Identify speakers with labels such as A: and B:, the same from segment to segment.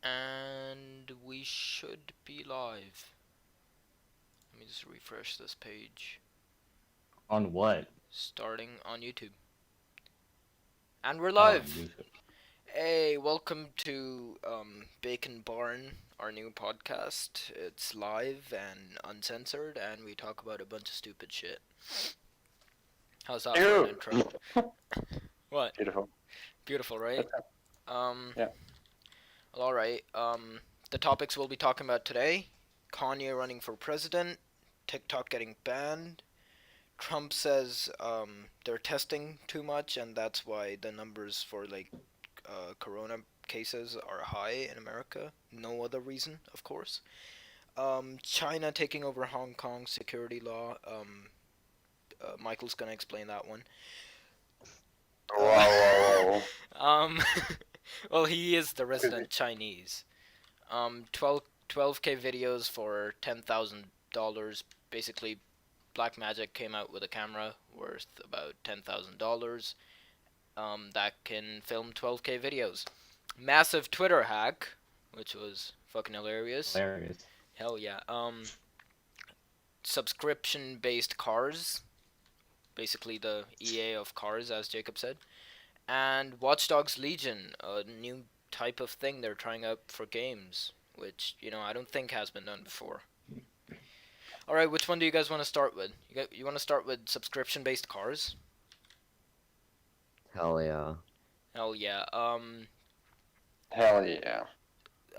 A: And we should be live. Let me just refresh this page.
B: On what?
A: Starting on YouTube. And we're
B: Oh,
A: live!
B: YouTube.
A: Hey, welcome to Bacon Barn, our new podcast. It's live and uncensored, and we talk about a bunch of stupid shit. How's that for an intro? What?
C: Beautiful.
A: Beautiful, right?
C: Yeah.
A: Well, alright. The topics we'll be talking about today: Kanye running for president, TikTok getting banned, Trump says they're testing too much, and that's why the numbers for corona cases are high in America. No other reason, of course. China taking over Hong Kong security law. Michael's gonna explain that one.
C: Whoa.
A: Well, he is the resident Chinese. 12K videos for $10,000. Basically, Black Magic came out with a camera worth about $10,000 that can film 12K videos. Massive Twitter hack, which was fucking hilarious.
B: Hilarious.
A: Hell yeah. Subscription-based cars, basically the EA of cars, as Jacob said. And Watchdogs Legion, a new type of thing they're trying out for games, which, I don't think has been done before. Alright, which one do you guys want to start with? You want to start with subscription-based cars?
D: Hell yeah.
A: Hell yeah.
C: Hell yeah.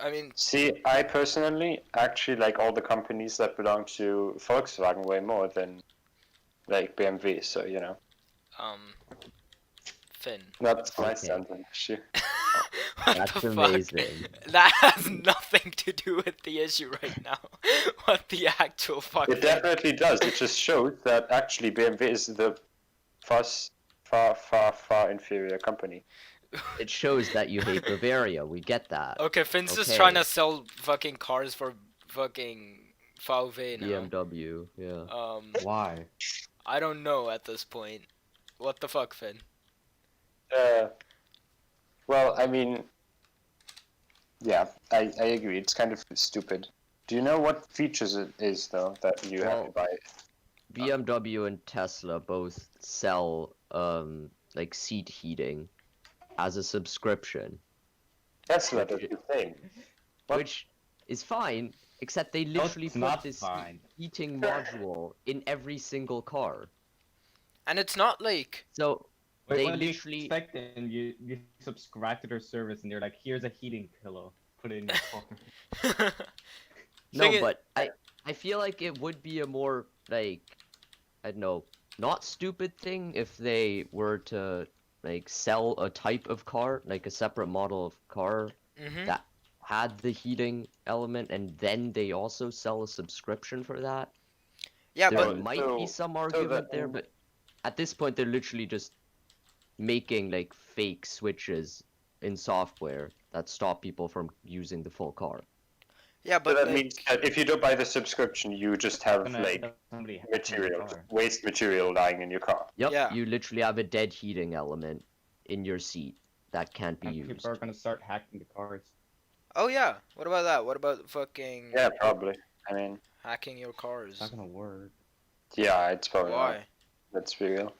A: I mean,
C: See, I personally actually like all the companies that belong to Volkswagen way more than like BMW, so
A: Finn.
C: That's my
D: Okay.
C: sentence. Sure.
A: What
D: That's
A: the fuck?
D: amazing.
A: That has nothing to do with the issue right now. What the actual fuck?
C: It definitely does. It just shows that actually BMW is the far inferior company.
D: It shows that you hate Bavaria. We get that.
A: Okay, Finn's just
D: Okay.
A: trying to sell fucking cars for fucking VW now.
D: BMW, yeah.
B: Why?
A: I don't know at this point. What the fuck, Finn?
C: Well, I mean, yeah, I agree. It's kind of stupid. Do you know what features it is, though, that you have to buy it?
D: BMW and Tesla both sell like seat heating as a subscription,
C: Tesla does the same. What?
D: which is fine, except they
B: No,
D: literally
B: it's
D: put
B: not
D: this
B: fine.
D: heating module in every single car.
A: And it's not like
D: So
B: Wait,
D: they
B: what do you
D: literally
B: expect? And you subscribe to their service, and they're like, "Here's a heating pillow. Put it in your car."
D: No,
A: Thing
D: but I feel like it would be a more like, I don't know, not stupid thing if they were to like sell a type of car, like a separate model of car
A: Mhm.
D: that had the heating element, and then they also sell a subscription for that.
A: Yeah,
D: There
A: but
D: might be some
C: so
D: argument
C: that-
D: there, but at this point they're literally just making like fake switches in software that stop people from using the full car.
A: yeah,
C: So
A: but
C: that
A: like,
C: means that if you don't buy the subscription, you just have
B: Gonna
C: like
B: have somebody hacking your
C: material,
B: car.
C: waste material lying in your car.
D: Yep,
A: Yeah.
D: you literally have a dead heating element in your seat that can't be
B: And
D: used.
B: people are gonna start hacking the cars.
A: oh yeah, what about that? What about fucking
C: Yeah, probably. I mean,
A: hacking your cars?
B: It's not gonna work.
C: yeah, it's probably not.
A: Why?
C: Let's be real.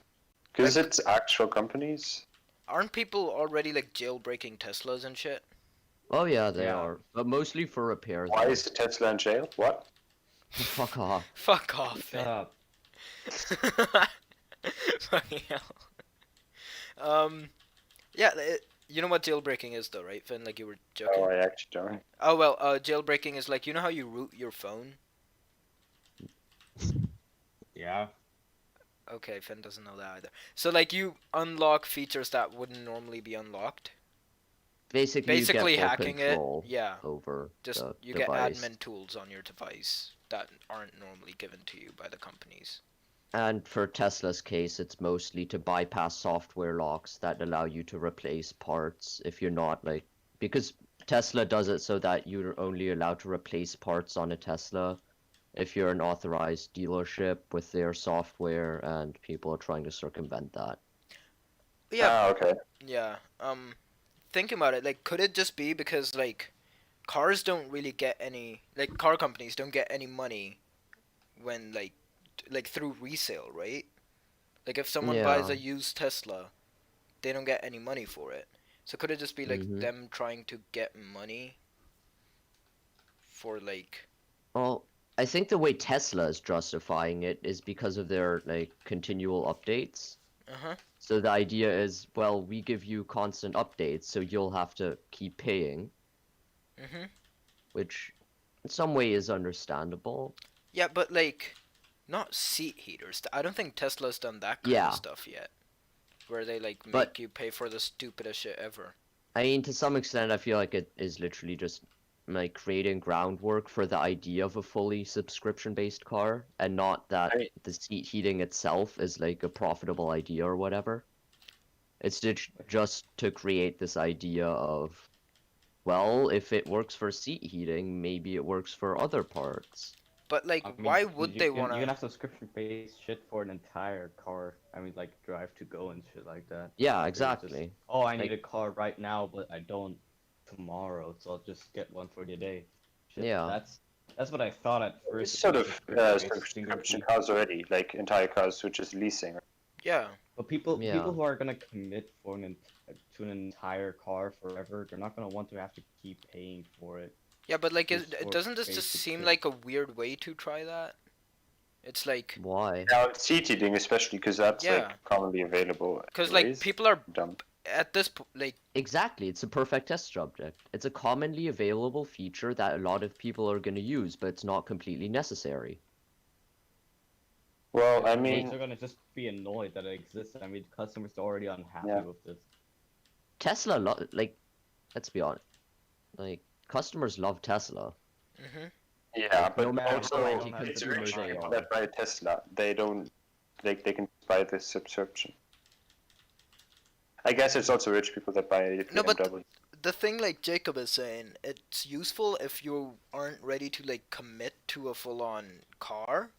C: Because it's actual companies.
A: Aren't people already like jailbreaking Teslas and shit?
D: Oh yeah, they
B: Yeah.
D: are, but mostly for repairs.
C: Why
D: though.
C: is the Tesla in jail? What?
D: Fuck off.
A: Fuck off,
B: Shut
A: Finn.
B: up.
A: Fucking hell. Yeah, you know what jailbreaking is though, right, Finn? Like you were joking.
C: Oh, I actually don't.
A: Oh well, jailbreaking is like, you know how you root your phone?
B: Yeah.
A: Okay, Finn doesn't know that either. So like you unlock features that wouldn't normally be unlocked.
D: Basically,
A: Basically
D: you get full
A: hacking it.
D: control
A: Yeah.
D: over
A: Just
D: the
A: you
D: device.
A: get admin tools on your device that aren't normally given to you by the companies.
D: And for Tesla's case, it's mostly to bypass software locks that allow you to replace parts if you're not like, because Tesla does it so that you're only allowed to replace parts on a Tesla if you're an authorized dealership with their software, and people are trying to circumvent that.
A: Yeah,
C: Ah, okay.
A: yeah. Think about it. Like, could it just be because like cars don't really get any, like, car companies don't get any money when, like through resale, right? Like, if someone buys
D: Yeah.
A: a used Tesla, they don't get any money for it. So could it just be, like,
D: Mm-hmm.
A: them trying to get money for, like...
D: Well, I think the way Tesla is justifying it is because of their like continual updates.
A: Uh-huh.
D: So the idea is, well, we give you constant updates, so you'll have to keep paying,
A: Mm-hmm.
D: which in some way is understandable.
A: Yeah, but, like, not seat heaters. I don't think Tesla's done that kind
D: Yeah.
A: of stuff yet. Where they, like, make
D: But-
A: you pay for the stupidest shit ever.
D: I mean, to some extent, I feel like it is literally just like creating groundwork for the idea of a fully subscription-based car, and not that
C: I mean-
D: the seat heating itself is like a profitable idea or whatever. It's just to create this idea of, well, if it works for seat heating, maybe it works for other parts.
A: But, like,
B: I mean,
A: why would they
B: You
A: wanna...
B: can have subscription-based shit for an entire car. I mean, like drive to go and shit like that.
D: Yeah,
B: Where it's just,
D: exactly.
B: oh, I need
D: Like-
B: a car right now, but I don't tomorrow, so I'll just get one for the day. Shit,
D: Yeah.
B: That's what I thought at first.
C: It's sort of
B: subscription-based single
C: subscription
B: fee.
C: cars already, like entire cars, which is leasing.
A: Yeah.
B: But people
D: Yeah.
B: who are gonna commit to an entire car forever, they're not gonna want to have to keep paying for it.
A: Yeah, but, like,
B: Just for
A: doesn't this just
B: basic
A: seem
B: shit.
A: like a weird way to try that? It's like...
D: Why?
C: Now, seat heating especially, because that's
A: Yeah.
C: like commonly available.
A: Because, like,
C: anyways.
A: people are...
C: Dumb.
A: At this... Like,
D: Exactly, it's a perfect test subject. It's a commonly available feature that a lot of people are going to use, but it's not completely necessary.
C: Well, I
B: They're
C: mean,
B: gonna just be annoyed that it exists. I mean, customers are already unhappy
C: Yeah.
B: with this.
D: Tesla, like, let's be honest, like, customers love Tesla.
A: mm-hmm.
C: yeah, but
D: no matter
C: also
D: how
B: anti-consumer
C: it's
B: they
C: rich
B: are.
C: people that buy a Tesla. They don't, like, they can buy the subscription. I guess it's also rich people that buy a
A: No, but-
C: BMW.
A: The thing, like Jacob is saying, it's useful if you aren't ready to, like, commit to a full-on car.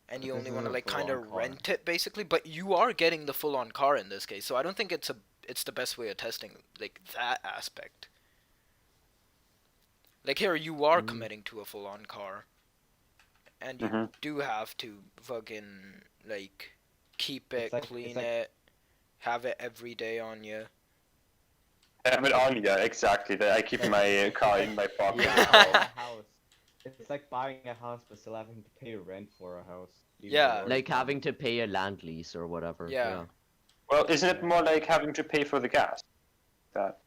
A: And
B: But
A: you
B: this
A: only
B: isn't
A: want to,
B: a
A: like, kind of
B: full-on car.
A: rent it, basically. But you are getting the full-on car in this case, so I don't think it's the best way of testing, like, that aspect. Like, here, you are
B: Mm.
A: committing to a full-on car. And you
C: Mhm.
A: do have to fucking, like, keep it,
B: It's
A: clean
B: like-
A: it, have it every day on you.
C: Have it on, yeah, exactly. I keep my car in my pocket.
B: Yeah, buying a house. It's like buying a house but still having to pay rent for a house. even though
A: Yeah.
B: you already
D: Like
B: own
D: having
B: it.
D: to pay a land lease or whatever.
A: Yeah.
C: Well, isn't it more like having to pay for the gas? That.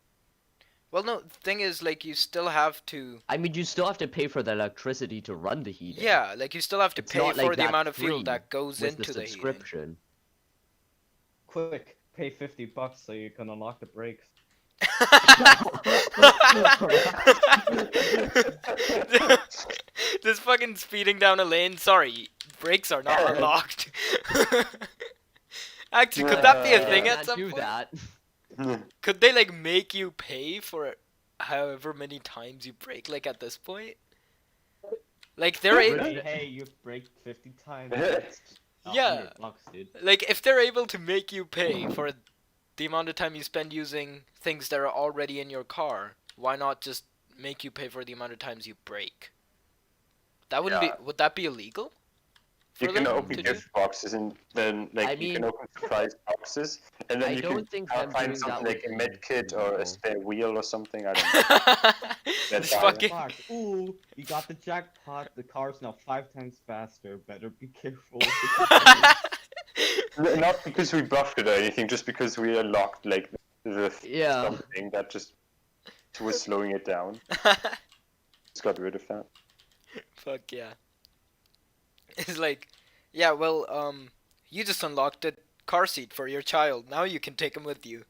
A: Well, no, the thing is, like, you still have to...
D: I mean, you still have to pay for the electricity to run the heating.
A: Yeah, like, you still have to
D: It's
A: pay
D: not
A: for
D: like
A: the
D: that
A: amount of fuel
D: free
A: that goes
D: with
A: into
D: the
A: the heating.
D: subscription.
B: Quick, pay $50 so you can unlock the brakes.
A: Just fucking speeding down a lane. Sorry, brakes are not unlocked. Actually, could that be a
C: Yeah,
A: thing
D: Can't
A: at some
D: do
A: point?
D: that.
A: Could they, like, make you pay for however many times you brake? Like, at this point, like, they're
B: Hey, you've braked 50 times.
A: Yeah.
B: $100, dude.
A: like, if they're able to make you pay for the amount of time you spend using things that are already in your car, why not just make you pay for the amount of times you brake? That wouldn't
C: Yeah.
A: be. Would that be illegal?
C: You
A: for
C: can
A: them
C: open
A: to do?
C: gift boxes and then like
D: I
C: you can
D: mean-
C: open surprise boxes and then
D: I
C: you
D: don't
C: can
D: think them
C: find
D: doing that
C: something
D: would
C: like a
D: be
C: med kit or a
D: illegal.
C: spare wheel or something. I don't know.
A: Just
C: fine.
A: fucking.
B: Fuck. Ooh, you got the jackpot. The car's now 5 times faster. Better be careful.
C: Not because we buffed it or anything, just because we unlocked like the
D: Yeah.
C: something that just was slowing it down. Just got rid of that.
A: Fuck yeah. It's like, yeah, well, you just unlocked a car seat for your child. Now you can take him with you.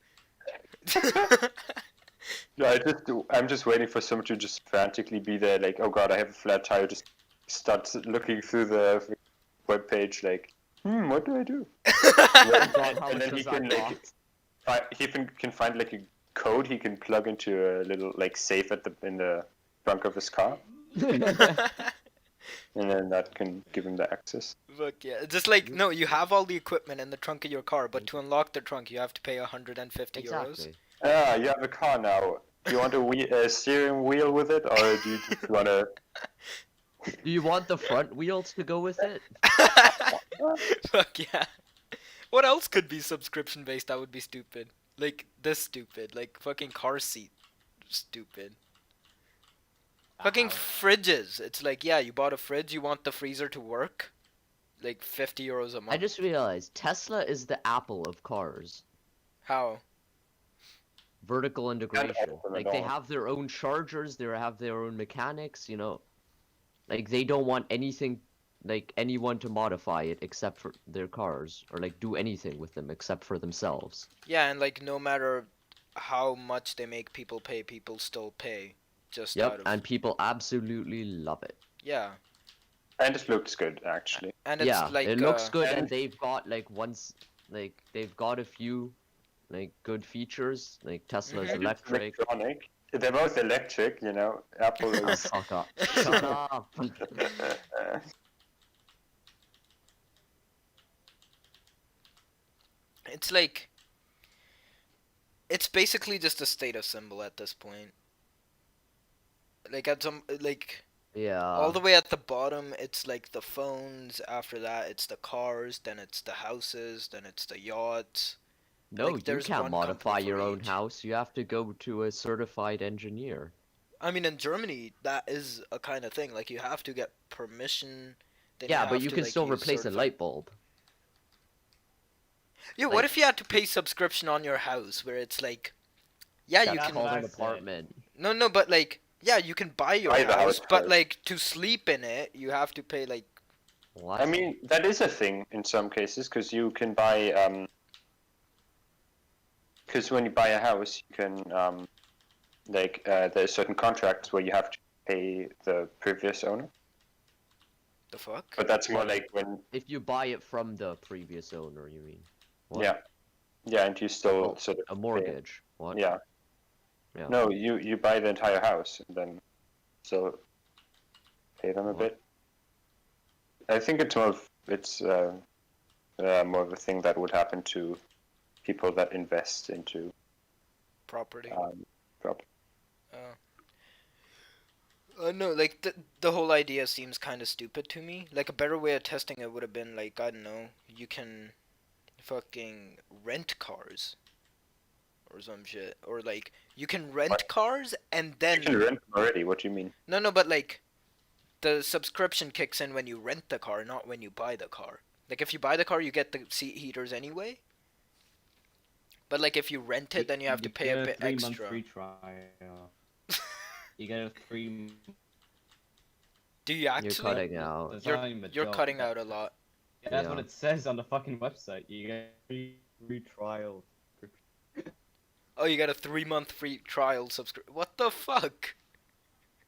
C: No, I'm just waiting for someone to just frantically be there, like, oh god, I have a flat tire. Just start looking through the web page, like, what do I do?
D: God, how
C: And
D: much
C: then he
D: does
C: can
D: that
C: like, can find like a code he can plug into a little like safe in the trunk of his car, and then that can give him the access.
A: Fuck yeah. Just like, no, you have all the equipment in the trunk of your car, but to unlock the trunk, you have to pay 150 euros.
D: Exactly.
C: Ah, you have a car now. You want a steering wheel with it, or do you just want to?
D: Do you want the front wheels to go with it?
A: Fuck yeah. What else could be subscription based that would be stupid? Like this stupid. Like fucking car seat stupid. Fucking fridges. It's like, yeah, you bought a fridge, you want the freezer to work? Like 50 euros a
D: I
A: month.
D: just realized Tesla is the Apple of cars.
A: How?
D: Vertical integration.
C: help them at
D: Like they
C: all.
D: have their own chargers, they have their own mechanics, you know. Like they don't want anything, like anyone to modify it except for their cars, or like do anything with them except for themselves.
A: Yeah, and like no matter how much they make people pay, people still pay. Just
D: Yep,
A: out of
D: and people absolutely love it.
A: yeah.
C: And it looks good, actually.
A: And it's
D: Yeah,
A: like
D: it looks good, and
C: and-
D: they've got they've got a few like good features, like Tesla's
A: Mhm.
D: electric.
C: Electronic. They're both electric, you know. Apple
D: Oh,
C: is.
D: fuck up. Shut up.
A: It's like it's basically just a status symbol at this point. Like at some like
D: Yeah.
A: all the way at the bottom, it's like the phones. After that, it's the cars. Then it's the houses. Then it's the yachts.
D: No,
A: like,
D: you
A: there's
D: can't
A: one
D: modify
A: company for
D: your own
A: each.
D: house. You have to go to a certified engineer.
A: I mean, in Germany, that is a kind of thing. Like you have to get permission. Then
D: Yeah,
A: you
D: but
A: have
D: you
A: to,
D: can
A: like,
D: still
A: use
D: replace a
A: certified-
D: light bulb.
A: Yeah, what
D: like-
A: if you had to pay subscription on your house, where it's like, yeah, you
D: That's
A: can.
D: called an
E: what I said.
D: apartment.
A: No, but like, yeah, you can buy your
C: Buy the
A: house,
C: house
A: but
C: first.
A: like to sleep in it, you have to pay like.
D: What?
C: I mean, that is a thing in some cases, because you can buy. Because when you buy a house, you can there's certain contracts where you have to pay the previous owner.
A: The fuck?
C: But that's more like when
D: If you buy it from the previous owner, you mean? What?
C: yeah, and you still
D: Oh,
C: sort of
D: A mortgage. What?
C: yeah.
D: Yeah.
C: No, you buy the entire house and then still pay them a
D: What?
C: bit. I think it's more of a thing that would happen to people that invest into
A: Property.
C: property.
A: No, like the whole idea seems kind of stupid to me. Like a better way of testing it would have been like, I don't know, you can fucking rent cars or some shit, or like you can rent
C: What?
A: cars and
C: You
A: then
C: can rent them already. What do you mean?
A: no, but like the subscription kicks in when you rent the car, not when you buy the car. Like if you buy the car, you get the seat heaters anyway. But like if you rent it, then you have to pay a bit
E: get a 3-month
A: extra.
E: free trial. You get a 3.
A: Do you
D: You're
A: actually?
D: cutting out.
A: You're cutting out a lot.
E: Yeah, that's what
D: Yeah.
E: it says on the fucking website. You get a free trial.
A: Oh, you got a 3-month free trial subscription. What the fuck?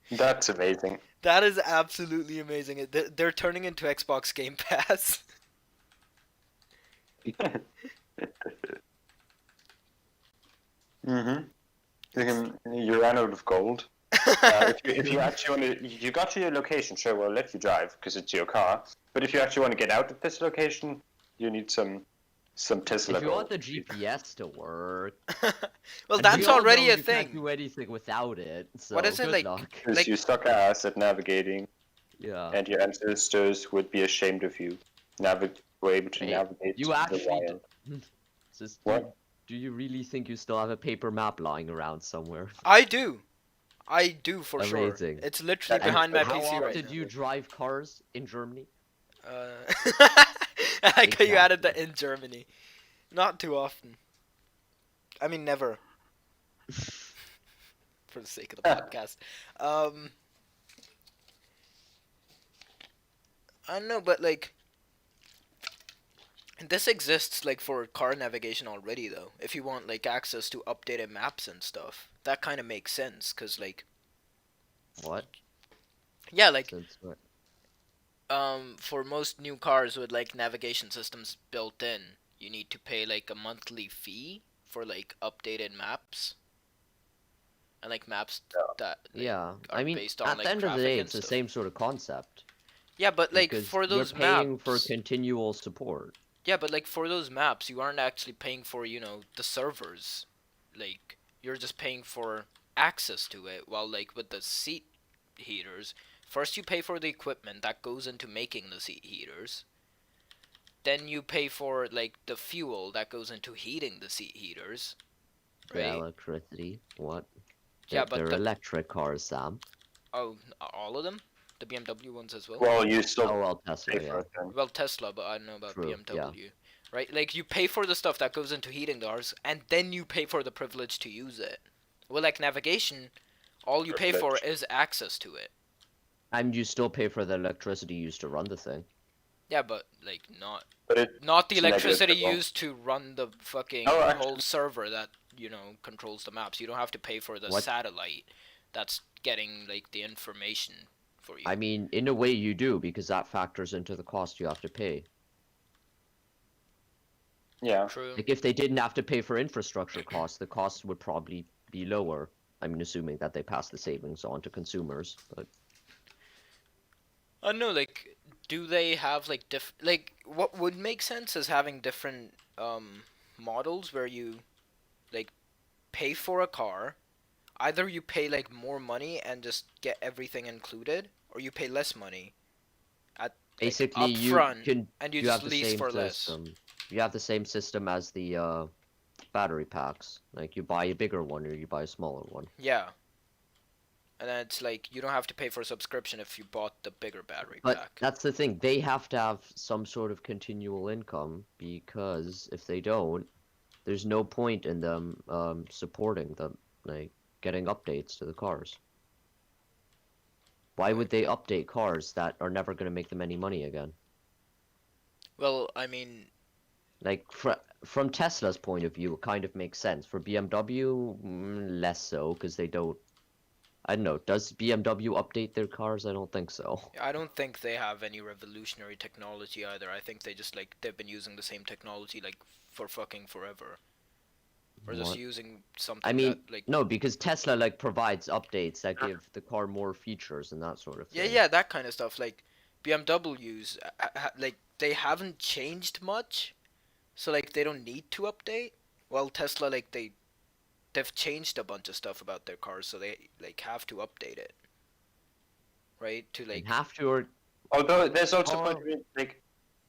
C: That's amazing.
A: That is absolutely amazing. They're turning into Xbox Game Pass.
C: Mm-hmm. You ran out of gold. If you actually want to, you got to your location. Sure, we'll let you drive because it's your car. But if you actually want to get out of this location, you need some Tesla
D: If you want
C: gold.
D: the GPS to work,
A: Well,
D: and
A: that's
D: we all
A: already
D: know
A: a
D: you can't
A: thing.
D: do anything without it. So
A: What is it,
D: good
A: like-
D: luck.
C: Because
A: like-
C: you suck ass at navigating,
D: Yeah.
C: and your ancestors would be ashamed of you. Were able to
D: Hey,
C: navigate
D: you
C: the
D: actually
C: wild.
D: Just,
C: What?
D: do you really think you still have a paper map lying around somewhere?
A: I do for
D: Amazing.
A: sure. It's literally
C: And
A: behind my
D: How
A: PC
D: often
A: right
D: did
A: now.
D: you drive cars in Germany?
A: I like how you added that
D: Exactly.
A: in Germany. Not too often. I mean, never. For the sake of the podcast. I don't know, but like, this exists like for car navigation already, though. If you want like access to updated maps and stuff, that kind of makes sense, cause like,
D: What?
A: yeah, like
D: Since what?
A: for most new cars with like navigation systems built in, you need to pay like a monthly fee for like updated maps. And like maps that like,
D: Yeah,
A: are
D: I mean,
A: based on,
D: at
A: like,
D: the end of the
A: traffic
D: day,
A: and
D: it's the
A: stuff.
D: same sort of concept.
A: Yeah, but like
D: because
A: for those
D: you're paying
A: maps,
D: for continual support.
A: yeah, but like for those maps, you aren't actually paying for, you know, the servers. Like you're just paying for access to it. While like with the seat heaters, first you pay for the equipment that goes into making the seat heaters. Then you pay for like the fuel that goes into heating the seat heaters,
D: The
A: right?
D: electricity. What?
A: Yeah, but
D: They're
A: the
D: electric cars, Sam.
A: all of them, the BMW ones as well.
C: Well, you
D: Oh
C: still
D: well, Tesla,
C: pay for
D: yeah.
C: it then.
A: Well, Tesla, but I don't know about
D: True, yeah.
A: BMW. Right? Like you pay for the stuff that goes into heating the cars, and then you pay for the privilege to use it. Well, like navigation, all you pay for
C: Privilege.
A: is access to it.
D: And you still pay for the electricity used to run the thing.
A: Yeah, but like not
C: But it
A: not the
C: It's
A: electricity
C: negligible.
A: used to run the fucking
C: Oh, actually-
A: whole server that controls the maps. You don't have to pay for the
D: What?
A: satellite that's getting like the information for you.
D: I mean, in a way you do, because that factors into the cost you have to pay.
C: yeah.
A: True.
D: Like, if they didn't have to pay for infrastructure costs, the costs would probably be lower. I mean, assuming that they pass the savings on to consumers, but
A: I don't know, like, do they have like like what would make sense is having different models where you like pay for a car. Either you pay like more money and just get everything included, or you pay less money at
D: basically
A: up
D: you
A: front,
D: can
A: and you
D: you
A: just
D: have the
A: lease
D: same
A: for less.
D: system. You have the same system as the battery packs. Like, you buy a bigger one or you buy a smaller one.
A: Yeah. And then it's like you don't have to pay for a subscription if you bought the bigger battery
D: But
A: pack.
D: that's the thing, they have to have some sort of continual income, because if they don't, there's no point in them supporting them, like getting updates to the cars. Why would they update cars that are never going to make them any money again?
A: Well, I mean,
D: Like, from Tesla's point of view, it kind of makes sense. For BMW, less so, because they don't. I don't know. Does BMW update their cars? I don't think so.
A: I don't think they have any revolutionary technology either. I think they just like they've been using the same technology like for fucking forever. Or just
D: What?
A: using something
D: I mean,
A: that like
D: no, because Tesla like provides updates that give the car more features and that sort of thing.
A: yeah, that kind of stuff. Like BMWs, like they haven't changed much, so like they don't need to update. While Tesla, like they've changed a bunch of stuff about their cars, so they like have to update it, right? To
D: They
A: like
D: have to, or
C: Although there's also
D: Oh.
C: point to it, like,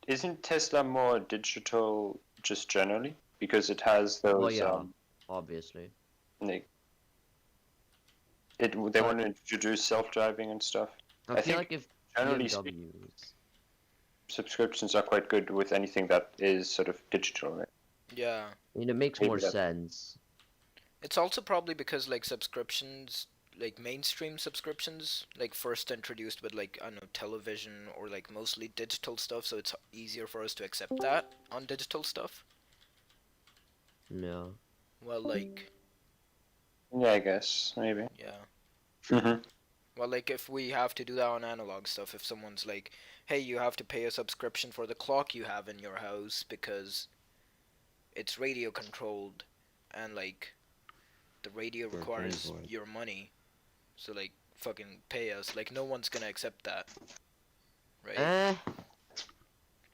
C: isn't Tesla more digital just generally because it has those
D: well, yeah, obviously.
C: like they want to introduce self-driving and stuff.
D: I
C: I
D: feel
C: think
D: like if
C: generally
D: BMWs,
C: Subscriptions are quite good with anything that is sort of digital, right?
A: yeah.
D: I mean, it makes
C: Maybe
D: more
C: that-
D: sense.
A: It's also probably because like subscriptions, like mainstream subscriptions, like first introduced with like I don't know television or like mostly digital stuff, so it's easier for us to accept that on digital stuff.
D: Yeah.
A: Well, like
C: Yeah, I guess maybe.
A: yeah.
C: Mm-hmm.
A: Well, like if we have to do that on analog stuff, if someone's like, "Hey, you have to pay a subscription for the clock you have in your house because it's radio controlled, and like the radio
B: We're paying
A: requires
B: for it.
A: your money, so like fucking pay us." Like no one's gonna accept that, right?
E: I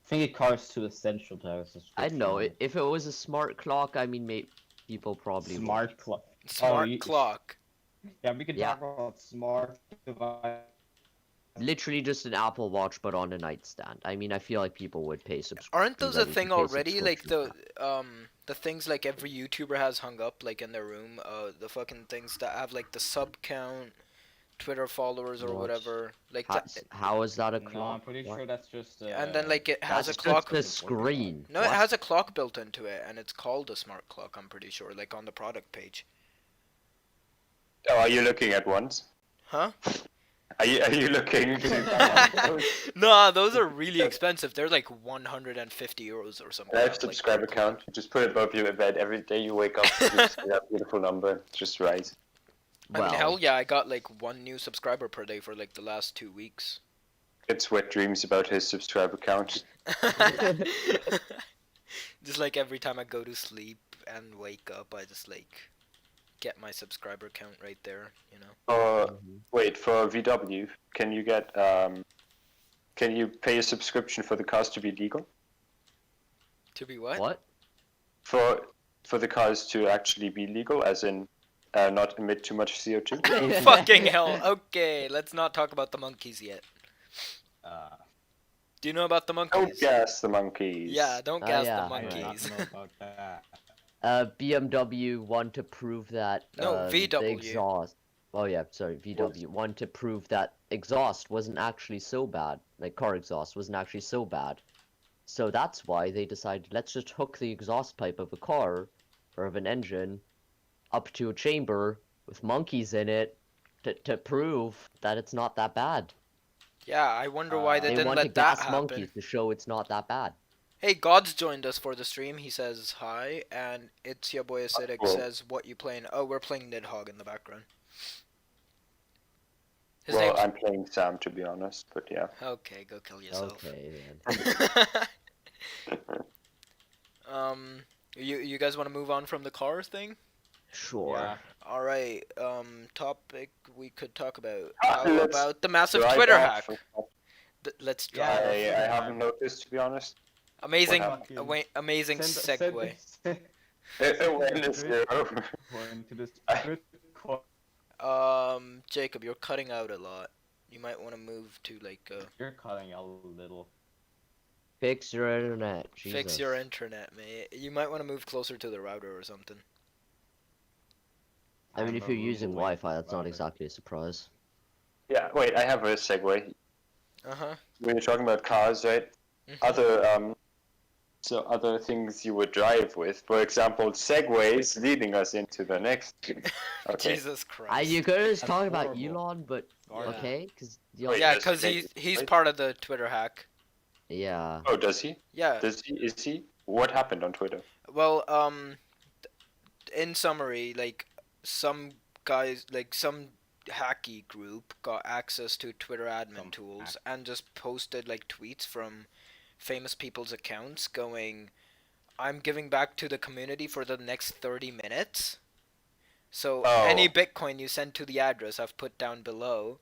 E: think a car is too essential to have a subscription.
D: I don't know.
E: on.
D: If it was a smart clock, I mean, people probably would.
E: Smart clock.
A: Smart
E: you-
A: clock.
E: Yeah, we can
D: Yeah.
E: talk about smart device.
D: Literally just an Apple Watch, but on a nightstand. I mean, I feel like people would pay subscription.
A: Aren't those a thing already? Like the things like every YouTuber has hung up like in their room. The fucking things that have like the sub count, Twitter followers or
D: What?
A: whatever. Like
D: How,
A: that.
D: how is that a
E: No,
D: clock?
E: I'm pretty
D: What?
E: sure that's just.
A: And then like it has
D: That's
A: a clock.
D: just a screen.
A: No, it
D: What?
A: has a clock built into it, and it's called a smart clock. I'm pretty sure, like on the product page.
C: Oh, are you looking at ones?
A: Huh?
C: Are you looking to
A: No, those are really expensive. They're like 150 euros or something.
C: I have
A: like
C: subscriber
A: that.
C: count? You just put it above your bed every day you wake up. You see that beautiful number. Just rise.
A: I
D: Well,
A: mean, hell yeah, I got like one new subscriber per day for like the last 2 weeks.
C: Gets wet dreams about his subscriber count.
A: Just like every time I go to sleep and wake up, I just like get my subscriber count right there, you know.
C: Wait, for VW, can you get can you pay a subscription for the cars to be legal?
A: To be what?
D: What?
C: For the cars to actually be legal, as in not emit too much CO2.
A: Fucking hell. Okay, let's not talk about the monkeys yet.
E: Uh,
A: Do you know about the
C: Don't
A: monkeys?
C: gas the monkeys.
A: Yeah, don't
D: Ah,
A: gas
D: yeah,
A: the
E: I do
A: monkeys.
E: not know about that.
D: BMW want to prove that
A: No,
D: the
A: VW.
D: exhaust. Oh yeah, sorry, VW want to prove that exhaust wasn't actually so bad. Like car exhaust wasn't actually so bad. So that's why they decided let's just hook the exhaust pipe of a car or of an engine up to a chamber with monkeys in it to prove that it's not that bad.
A: Yeah, I wonder why they
D: They
A: didn't
D: want to
A: let that
D: gas
A: happen.
D: monkeys to show it's not that bad.
A: Hey, God's joined us for the stream. He says hi, and it's your boy Acidic
C: Cool.
A: says, what you playing? Oh, we're playing Nidhogg in the background. His
C: Well,
A: name's...
C: I'm playing Sam, to be honest, but yeah.
A: Okay, go kill yourself.
D: Okay then.
A: You guys want to move on from the car thing?
D: Sure.
E: Yeah.
A: All right. Topic we could talk about.
C: Ah,
A: How
C: let's
A: about the massive
C: Drive
A: Twitter
C: off
A: hack?
C: and-
A: Let's
E: Yeah,
A: drive.
C: I
E: Twitter
C: haven't
E: hack.
C: noticed, to be honest.
A: Amazing,
C: What
A: amazing segue.
C: Awareness zero.
E: Going to this Bitcoin.
A: Jacob, you're cutting out a lot. You might want to move to like
E: You're cutting out a little.
D: Fix your internet. Jesus.
A: fix your internet, mate. You might want to move closer to the router or something.
D: I mean,
E: I'm
D: if
E: a
D: you're
E: room
D: using
E: away
D: Wi-Fi,
E: from
D: that's not
E: router.
D: exactly a surprise.
C: Yeah, wait, I have a segue.
A: Uh huh.
C: We were talking about cars, right? Other things you would drive with. For example, segways leading us into the next thing. Okay.
A: Jesus Christ.
D: You could just
E: That's
D: talk about
E: horrible.
D: Elon, but
A: Yeah.
D: okay, because
C: Wait,
A: Yeah,
C: does
A: because
C: he make
A: he's
C: it,
A: part of the Twitter hack.
D: yeah.
C: Oh, does he?
A: Yeah.
C: Does he? Is he? What happened on Twitter?
A: Well, in summary, like some guys, like some hacky group got access to Twitter admin
E: Some
A: tools
E: hack.
A: and just posted like tweets from famous people's accounts going, "I'm giving back to the community for the next 30 minutes. So
C: Oh.
A: any Bitcoin you send to the address I've put down below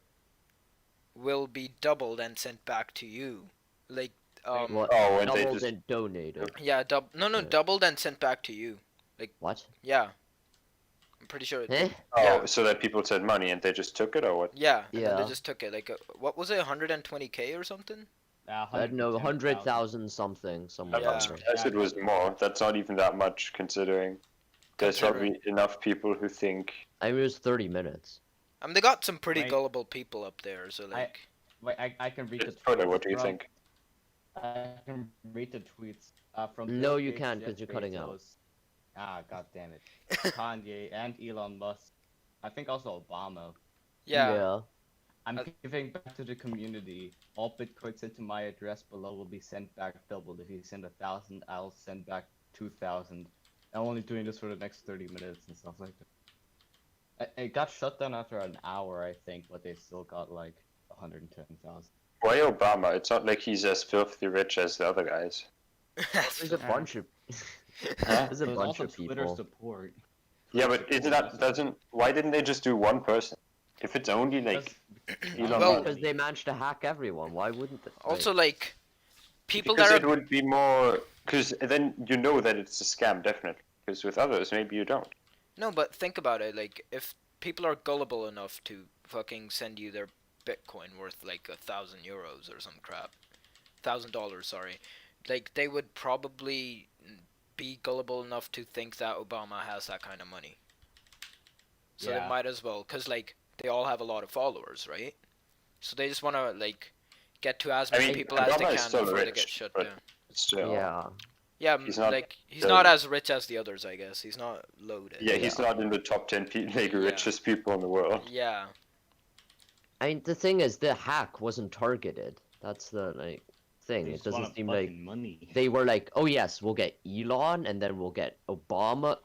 A: will be doubled and sent back to you." Like
D: What?
C: Oh, and they
D: Doubled
C: just-
D: and donated.
A: yeah, no,
D: Yeah.
A: doubled and sent back to you.
D: What?
A: Yeah. I'm pretty sure.
D: Eh?
C: Oh,
A: Yeah.
C: so that people said money and they just took it, or what?
A: Yeah, and then they
D: Yeah.
A: just took it. Like, what was it, 120K or something?
D: I don't know, 100,000 something,
C: I'm
D: somewhere.
A: Yeah.
C: not surprised it was more. That's not even that much, considering there's
A: Considering-
C: probably enough people who think.
D: I mean, it was 30 minutes.
A: They got some pretty
E: Wait.
A: gullible people up there, so like.
E: Wait, I can read the
C: It's Twitter,
E: tweets
C: what do you
E: from-
C: think?
E: I can read the tweets from.
D: No,
E: Bill
D: you
E: Gates,
D: can't,
E: Jeff
D: 'cause you're cutting out.
E: Bezos. Ah, god damn it. Kanye and Elon Musk. I think also Obama.
A: Yeah.
E: I'm
A: Uh,
E: giving back to the community. All Bitcoin sent to my address below will be sent back doubled. If you send 1,000, I'll send back 2,000. I'm only doing this for the next 30 minutes and stuff like that. It got shut down after an hour, I think, but they still got like 110,000.
C: Why Obama? It's not like he's as filthy rich as the other guys.
D: There's a bunch of
C: Huh?
D: there's a
E: There's
D: bunch
E: also
D: of
E: Twitter
D: people.
E: support.
C: Yeah, but isn't that doesn't? Why didn't they just do one person? If it's only like Elon
A: Well-
C: Musk.
D: Because they managed to hack everyone. Why wouldn't they?
A: Also, like, people
C: Because
A: that
C: it
A: are.
C: would be more. Because then you know that it's a scam, definitely. Because with others, maybe you don't.
A: No, but think about it. Like, if people are gullible enough to fucking send you their Bitcoin worth like €1,000 or some crap, $1,000, sorry, like they would probably be gullible enough to think that Obama has that kind of money. So they
E: Yeah.
A: might as well, cause like they all have a lot of followers, right? So they just wanna like get to as
C: I
A: many
C: mean,
A: people as they
C: Obama is
A: can
C: still
A: before they
C: rich,
A: get shut
C: but-
A: down.
C: Still.
D: Yeah.
A: Yeah,
C: he's not
A: like he's
C: the-
A: not as rich as the others, I guess. He's not loaded.
C: Yeah, he's not in the top 10 like,
A: Yeah.
C: richest people in the world.
A: Yeah.
D: I mean, the thing is, the hack wasn't targeted. That's the thing.
E: They
D: It
E: just
D: doesn't
E: want
D: seem like
E: fucking money.
D: they were like, oh yes, we'll get Elon, and then we'll get Obama.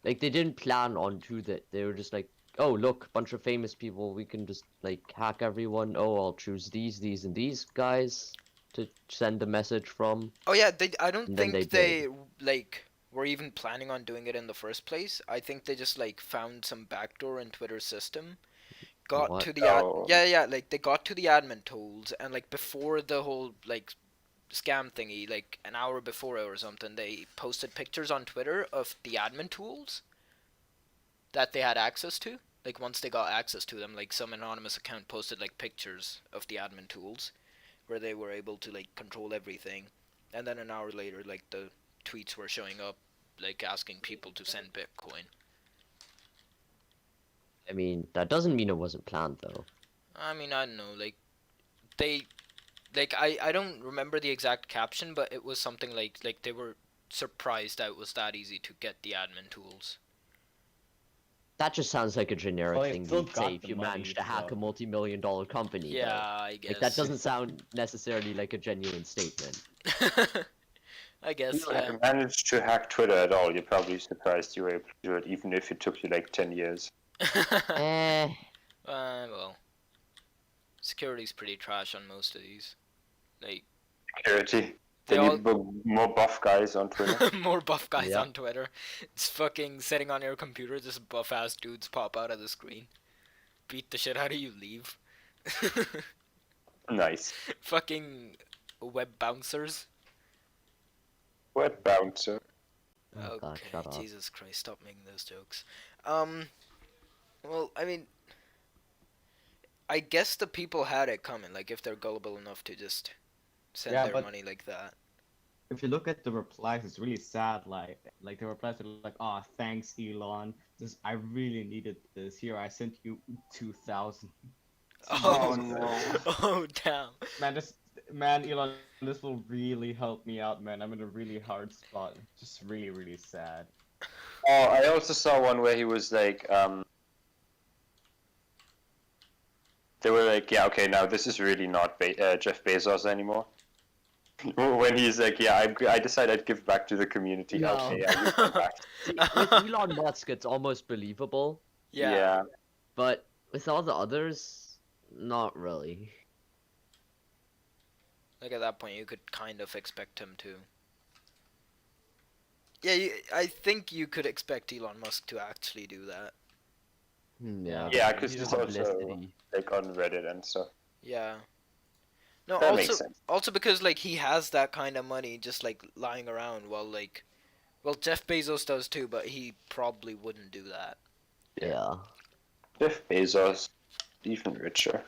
D: Like they didn't plan on to that. They were just like, oh look, bunch of famous people. We can just like hack everyone. Oh, I'll choose these, and these guys to send a message from.
A: Oh yeah, I don't
D: And then
A: think
D: they
A: they like were even planning on doing it in the first place. I think they just like found some backdoor in Twitter's system, got
D: What?
A: to the
C: Oh.
A: like they got to the admin tools, and like before the whole like scam thingy, like an hour before or something, they posted pictures on Twitter of the admin tools. that they had access to. Like once they got access to them, like some anonymous account posted like pictures of the admin tools where they were able to like control everything. And then an hour later, like the tweets were showing up like asking people to send Bitcoin.
D: I mean, that doesn't mean it wasn't planned though.
A: I mean, I don't know, like they like I don't remember the exact caption, but it was something like they were surprised that it was that easy to get the admin tools.
D: That just sounds like a generic
E: Well, they
D: thing
E: still
D: you'd
E: got
D: say if
E: the
D: you
E: money,
D: managed to hack
E: so-
D: a multi-million-dollar company.
A: Yeah,
D: though.
A: I guess.
D: Like that doesn't sound necessarily like a genuine statement.
A: I guess,
C: If
A: yeah.
C: you managed to hack Twitter at all, you're probably surprised you were able to do it, even if it took you like 10 years.
D: Eh,
A: Well, security's pretty trash on most of these. Like,
C: Security.
A: they
C: They
A: all
C: need more buff guys on Twitter.
A: more buff guys
D: Yeah.
A: on Twitter. It's fucking sitting on your computer, just buff ass dudes pop out of the screen. Beat the shit out of you, leave.
C: Nice.
A: Fucking web bouncers.
C: Web bouncer.
D: oh god,
A: Okay,
D: shut up.
A: Jesus Christ, stop making those jokes. Well, I mean, I guess the people had it coming, like, if they're gullible enough to just send
E: Yeah,
A: their
E: but-
A: money like that.
E: If you look at the replies, it's really sad. Like the replies are like, "Oh, thanks, Elon. This I really needed this. Here, I sent you 2,000."
A: Oh,
C: no.
A: oh, damn.
E: Man, Elon, this will really help me out, man. I'm in a really hard spot. Just really, really sad.
C: Oh, I also saw one where he was like, they were like, yeah, okay, now this is really not Jeff Bezos anymore. When he's like, yeah, I decided I'd give back to the community.
D: No.
C: Okay, yeah, you come back.
D: See, with Elon Musk, it's almost believable,
A: Yeah.
D: but with all the others, not really.
A: Like, at that point, you could kind of expect him to. Yeah, I think you could expect Elon Musk to actually do that.
D: Yeah.
C: Yeah,
D: but
C: 'cause
D: the
C: it's also-
D: publicity.
C: Like on Reddit and stuff.
A: Yeah. No,
C: That
A: also,
C: makes sense.
A: also because, like, he has that kind of money just, like, lying around while, like... Well, Jeff Bezos does too, but he probably wouldn't do that.
D: Yeah.
C: Jeff Bezos, even richer.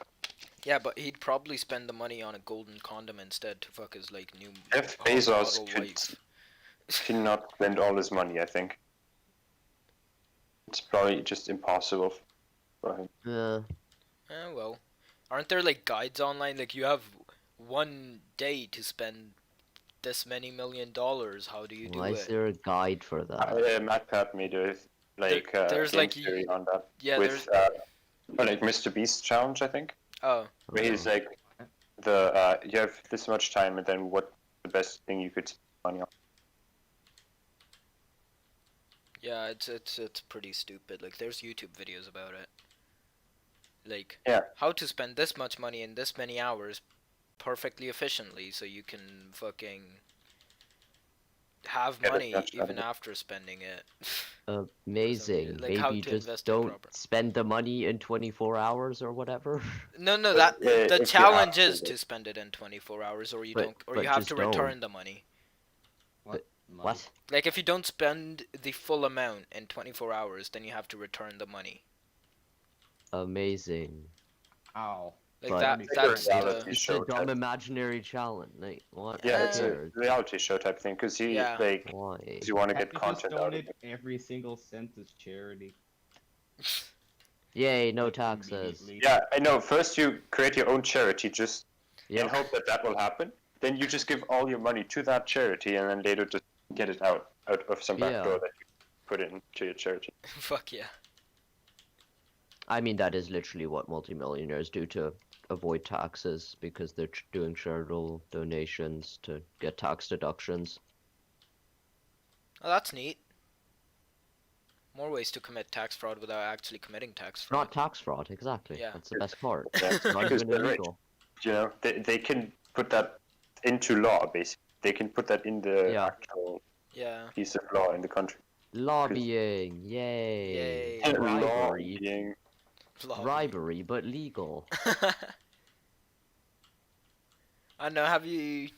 A: Yeah, but he'd probably spend the money on a golden condom instead to fuck his, like, new
C: Jeff
A: hot
C: Bezos
A: model
C: could
A: wife.
C: cannot spend all his money, I think. It's probably just impossible for him.
D: Yeah.
A: Well. Aren't there, like, guides online? Like, you have 1 day to spend this many $1 million. How do you do
D: Why is
A: it?
D: there a guide for that?
C: Matt Pat made a
A: there's,
C: game
A: like,
C: theory on that
A: Yeah,
C: with like Mr. Beast challenge, I think.
A: Oh,
C: Where he's like, you have this much time, and then what the best thing you could spend money on.
A: yeah, it's pretty stupid. Like, there's YouTube videos about it. Like,
C: Yeah.
A: how to spend this much money in this many hours perfectly efficiently so you can fucking have
C: Get it
A: money
C: done,
A: even
C: done.
A: after spending it.
D: Amazing.
A: like how
D: Maybe
A: to
D: just
A: invest it
D: don't
A: proper.
D: spend the money in 24 hours or whatever.
A: No,
C: But,
A: that
C: if
A: the
C: you
A: challenge
C: have
A: is
C: to-
A: to spend it in 24 hours, or you
D: But-
A: don't, or
D: but
A: you have
D: just
A: to
D: don't.
A: return the money.
D: What?
A: Like, if you don't spend the full amount in 24 hours, then you have to return the money.
D: Amazing.
E: Ow.
A: Like
D: But-
A: that.
C: It's a
A: That's
C: reality
A: the.
D: It's
C: show
D: a dumb
C: type.
D: imaginary challenge. Like, what?
C: Yeah,
D: Who
C: it's a
D: cares?
C: reality show type thing because you
A: Yeah.
C: like
D: Why?
C: you want to
E: Can't
C: get
E: you just
C: content out of
E: donate
C: it.
E: every single cent as charity?
D: Yay, no
E: Like,
D: taxes.
E: immediately?
C: Yeah, I know. First, you create your own charity just in
D: Yep.
C: hope that that will happen. Then you just give all your money to that charity, and then later just get it out of some back
D: Yeah.
C: door that you put it into your charity.
A: Fuck yeah.
D: I mean, that is literally what multimillionaires do to avoid taxes because they're doing charitable donations to get tax deductions.
A: Oh, that's neat. More ways to commit tax fraud without actually committing tax fraud.
D: Not tax fraud, exactly.
A: Yeah.
D: That's the best part.
C: Yeah,
D: It's not
C: because
D: even
C: they're rich.
D: illegal.
C: You know, they can put that into law. Basically, they can put that in the
D: Yeah.
C: actual
A: Yeah.
C: piece of law in the country.
D: Lobbying, yay.
A: Yay.
C: And
D: Bribery.
C: lobbying.
D: Bribery, but legal.
A: I don't know. Have you?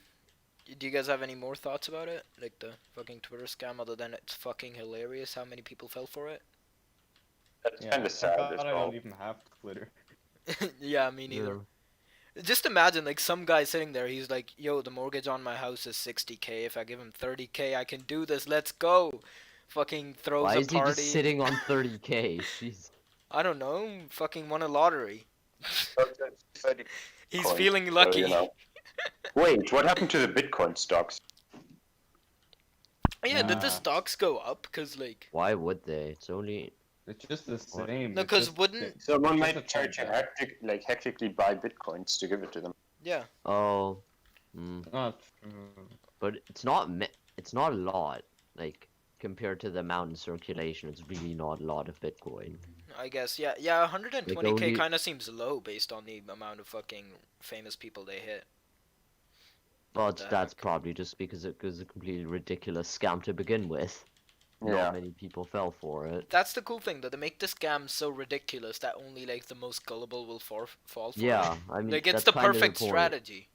A: Do you guys have any more thoughts about it? Like the fucking Twitter scam, other than it's fucking hilarious how many people fell for it?
C: That's
E: Yeah,
C: kind of sad
E: thank
C: as
E: God I
C: well.
E: don't even have Twitter.
A: Yeah, me neither. Just imagine like some guy sitting there. He's like, "Yo, the mortgage on my house is 60K. If I give him 30K, I can do this. Let's go." Fucking throws
D: Why
A: a
D: is he just
A: party.
D: sitting on 30K? Jeez.
A: I don't know. Fucking won a lottery.
C: But that's 30
A: He's
C: coins,
A: feeling
C: so,
A: lucky.
C: Wait, what happened to the Bitcoin stocks?
A: Yeah, did the
E: Nah.
A: stocks go up? Cause like,
D: Why would they? It's only
E: It's just the
D: What?
E: same.
A: no,
E: it's
A: cause
E: just-
A: wouldn't
C: Someone
E: just a
C: might try to
E: transaction.
C: hectically buy Bitcoins to give it to them.
A: yeah.
D: oh, mm.
E: Not true.
D: But it's not a lot. Like compared to the amount in circulation, it's really not a lot of Bitcoin.
A: I guess yeah. 120K
D: only-
A: kind of seems low based on the amount of fucking famous people they hit.
D: But
A: the
D: that's
A: heck?
D: probably just because it was a completely ridiculous scam to begin with.
C: Yeah.
D: Not many people fell for it.
A: That's the cool thing, though. They make the scam so ridiculous that only like the most gullible will fall for it.
D: Yeah, I mean
A: Like it's
D: that's
A: the
D: kind of
A: perfect
D: point.
A: strategy.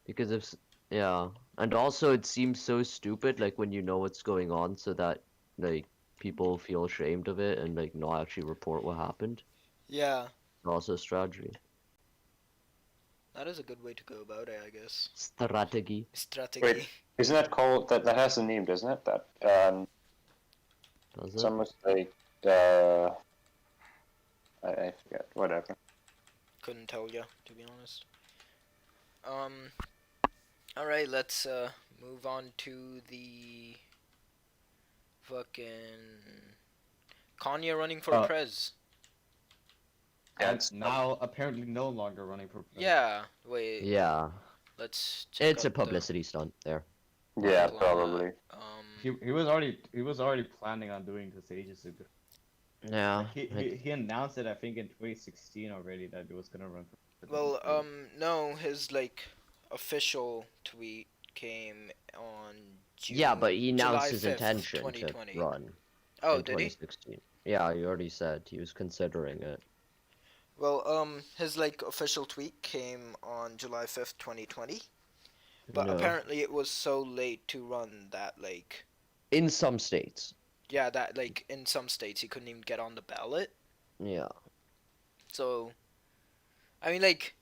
D: Because yeah, and also it seems so stupid, like when you know what's going on, so that like people feel ashamed of it and like not actually report what happened.
A: Yeah,
D: Also a strategy.
A: that is a good way to go about it, I guess.
D: Strategy.
A: Strategy.
C: Wait. Isn't that called that? That has a name, doesn't it? That
D: Does
C: it's
D: it?
C: almost like I forget. Whatever.
A: Couldn't tell you, to be honest. All right, let's move on to the fucking Kanye running for prez.
C: Yeah,
E: And now apparently no longer running for president.
A: Yeah, wait.
D: Yeah,
A: Let's check
D: it's a
A: out the
D: publicity stunt there.
C: yeah,
A: article on
C: probably.
A: that.
E: He was already planning on doing this ages ago.
D: Yeah.
E: Like, he announced it I think in 2016 already that he was gonna run for
A: Well,
E: president.
A: no, his like official tweet came on June.
D: Yeah, but he announced
A: July
D: his
A: 5th,
D: intention
A: 2020.
D: to run
A: Oh,
D: in
A: did he?
D: 2016. Yeah, he already said he was considering it.
A: Well, his like official tweet came on July 5th, 2020. But
D: No.
A: apparently it was so late to run that like
D: In some states.
A: yeah, that like in some states he couldn't even get on the ballot.
D: Yeah.
A: So I mean like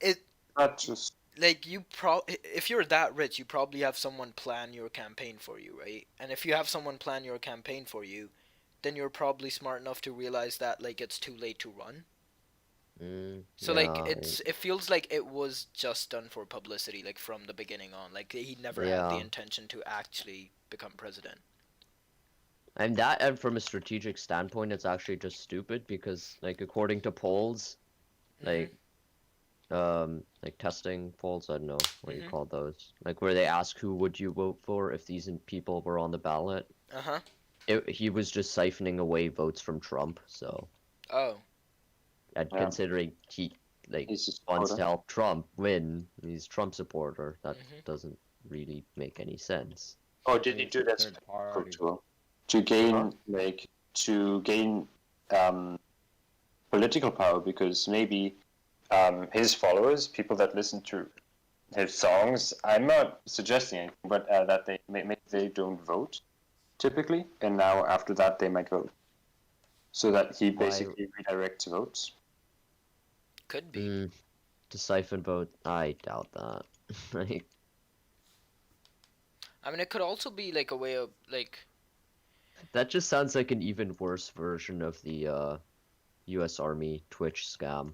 A: it
C: Not just
A: like if you're that rich, you probably have someone plan your campaign for you, right? And if you have someone plan your campaign for you, then you're probably smart enough to realize that like it's too late to run. So like
D: yeah,
A: it feels like it was just done for publicity, like from the beginning on. Like he never had the
D: Yeah.
A: intention to actually become president.
D: and from a strategic standpoint, it's actually just stupid because, like, according to polls,
A: Mhm.
D: like testing polls, I don't know what you
A: Mhm.
D: call those, like where they ask who would you vote for if these people were on the ballot.
A: Uh-huh.
D: He was just siphoning away votes from Trump, so
A: Oh.
D: and
C: Yeah.
D: considering he like
C: he's just
D: wants to help Trump win, he's a Trump supporter. That
A: Mhm.
D: doesn't really make any sense.
C: Oh, did he do that
E: Third party.
C: to gain
D: Huh?
C: political power? Because maybe his followers, people that listen to his songs, I'm not suggesting anything, but that maybe they don't vote typically, and now after that they might vote, so that he
D: Why-
C: basically redirects votes.
A: Could be.
D: To siphon vote, I doubt that. Like,
A: I mean, it could also be like a way of like.
D: that just sounds like an even worse version of the U.S. Army Twitch scam.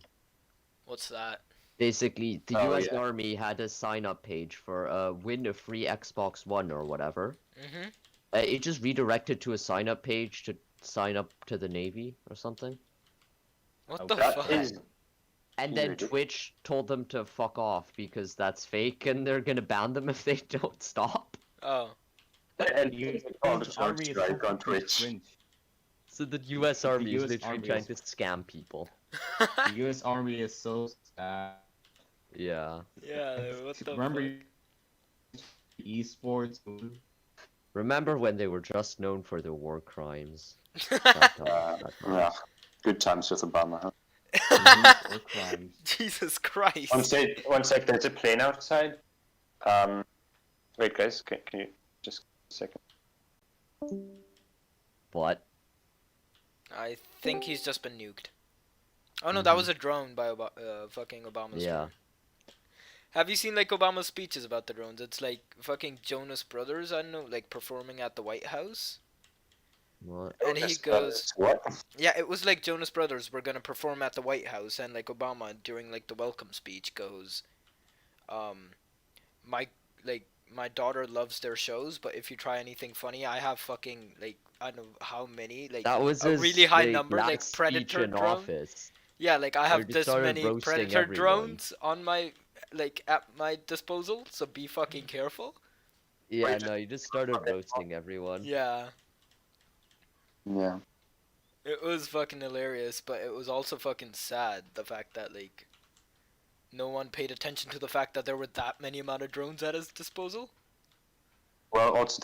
A: What's that?
D: Basically, the
C: Oh,
D: U.S.
C: yeah.
D: Army had a sign-up page for win a free Xbox One or whatever.
A: Mm-hmm.
D: It just redirected to a sign-up page to sign up to the Navy or something.
A: What
E: Oh,
A: the
C: That
A: fuck?
C: is
D: And then
C: Weird.
D: Twitch told them to fuck off because that's fake and they're gonna ban them if they don't stop.
A: Oh.
C: and
E: The
C: all the
E: US Army is
C: strike on
E: so
C: Twitch.
E: cringe.
D: So the U.S. Army is
E: US
D: literally
E: Army
D: trying
E: is-
D: to scam people.
E: The U.S. Army is so sad.
D: Yeah.
A: Yeah. What the
E: Remember
A: fuck?
E: esports?
D: Remember when they were just known for their war crimes?
C: Yeah, good times with Obama. Huh?
E: War crimes.
A: Jesus Christ.
C: One sec. There's a plane outside. Wait, guys, can you just a second?
D: What?
A: I think he's just been nuked. Oh no, that was a drone by fucking Obama's
D: Yeah.
A: drone. Have you seen like Obama's speeches about the drones? It's like fucking Jonas Brothers, I don't know, like performing at the White House.
D: What?
A: And he goes,
C: What?
A: yeah, it was like Jonas Brothers were gonna perform at the White House, and like Obama during like the welcome speech goes, um, my like my daughter loves their shows, but if you try anything funny, I have fucking like I don't know how many like
D: That was
A: a
D: his
A: really high
D: like,
A: number
D: last
A: like
D: speech
A: predator
D: in
A: drone.
D: office.
A: Yeah, like I
D: Where he
A: have
D: just
A: this
D: started
A: many
D: roasting
A: predator
D: everyone.
A: drones on my like at my disposal, so be fucking careful.
D: Yeah,
C: Wait,
D: no, he just started roasting everyone.
A: Yeah,
C: Yeah.
A: it was fucking hilarious, but it was also fucking sad the fact that like no one paid attention to the fact that there were that many amount of drones at his disposal.
C: Well, also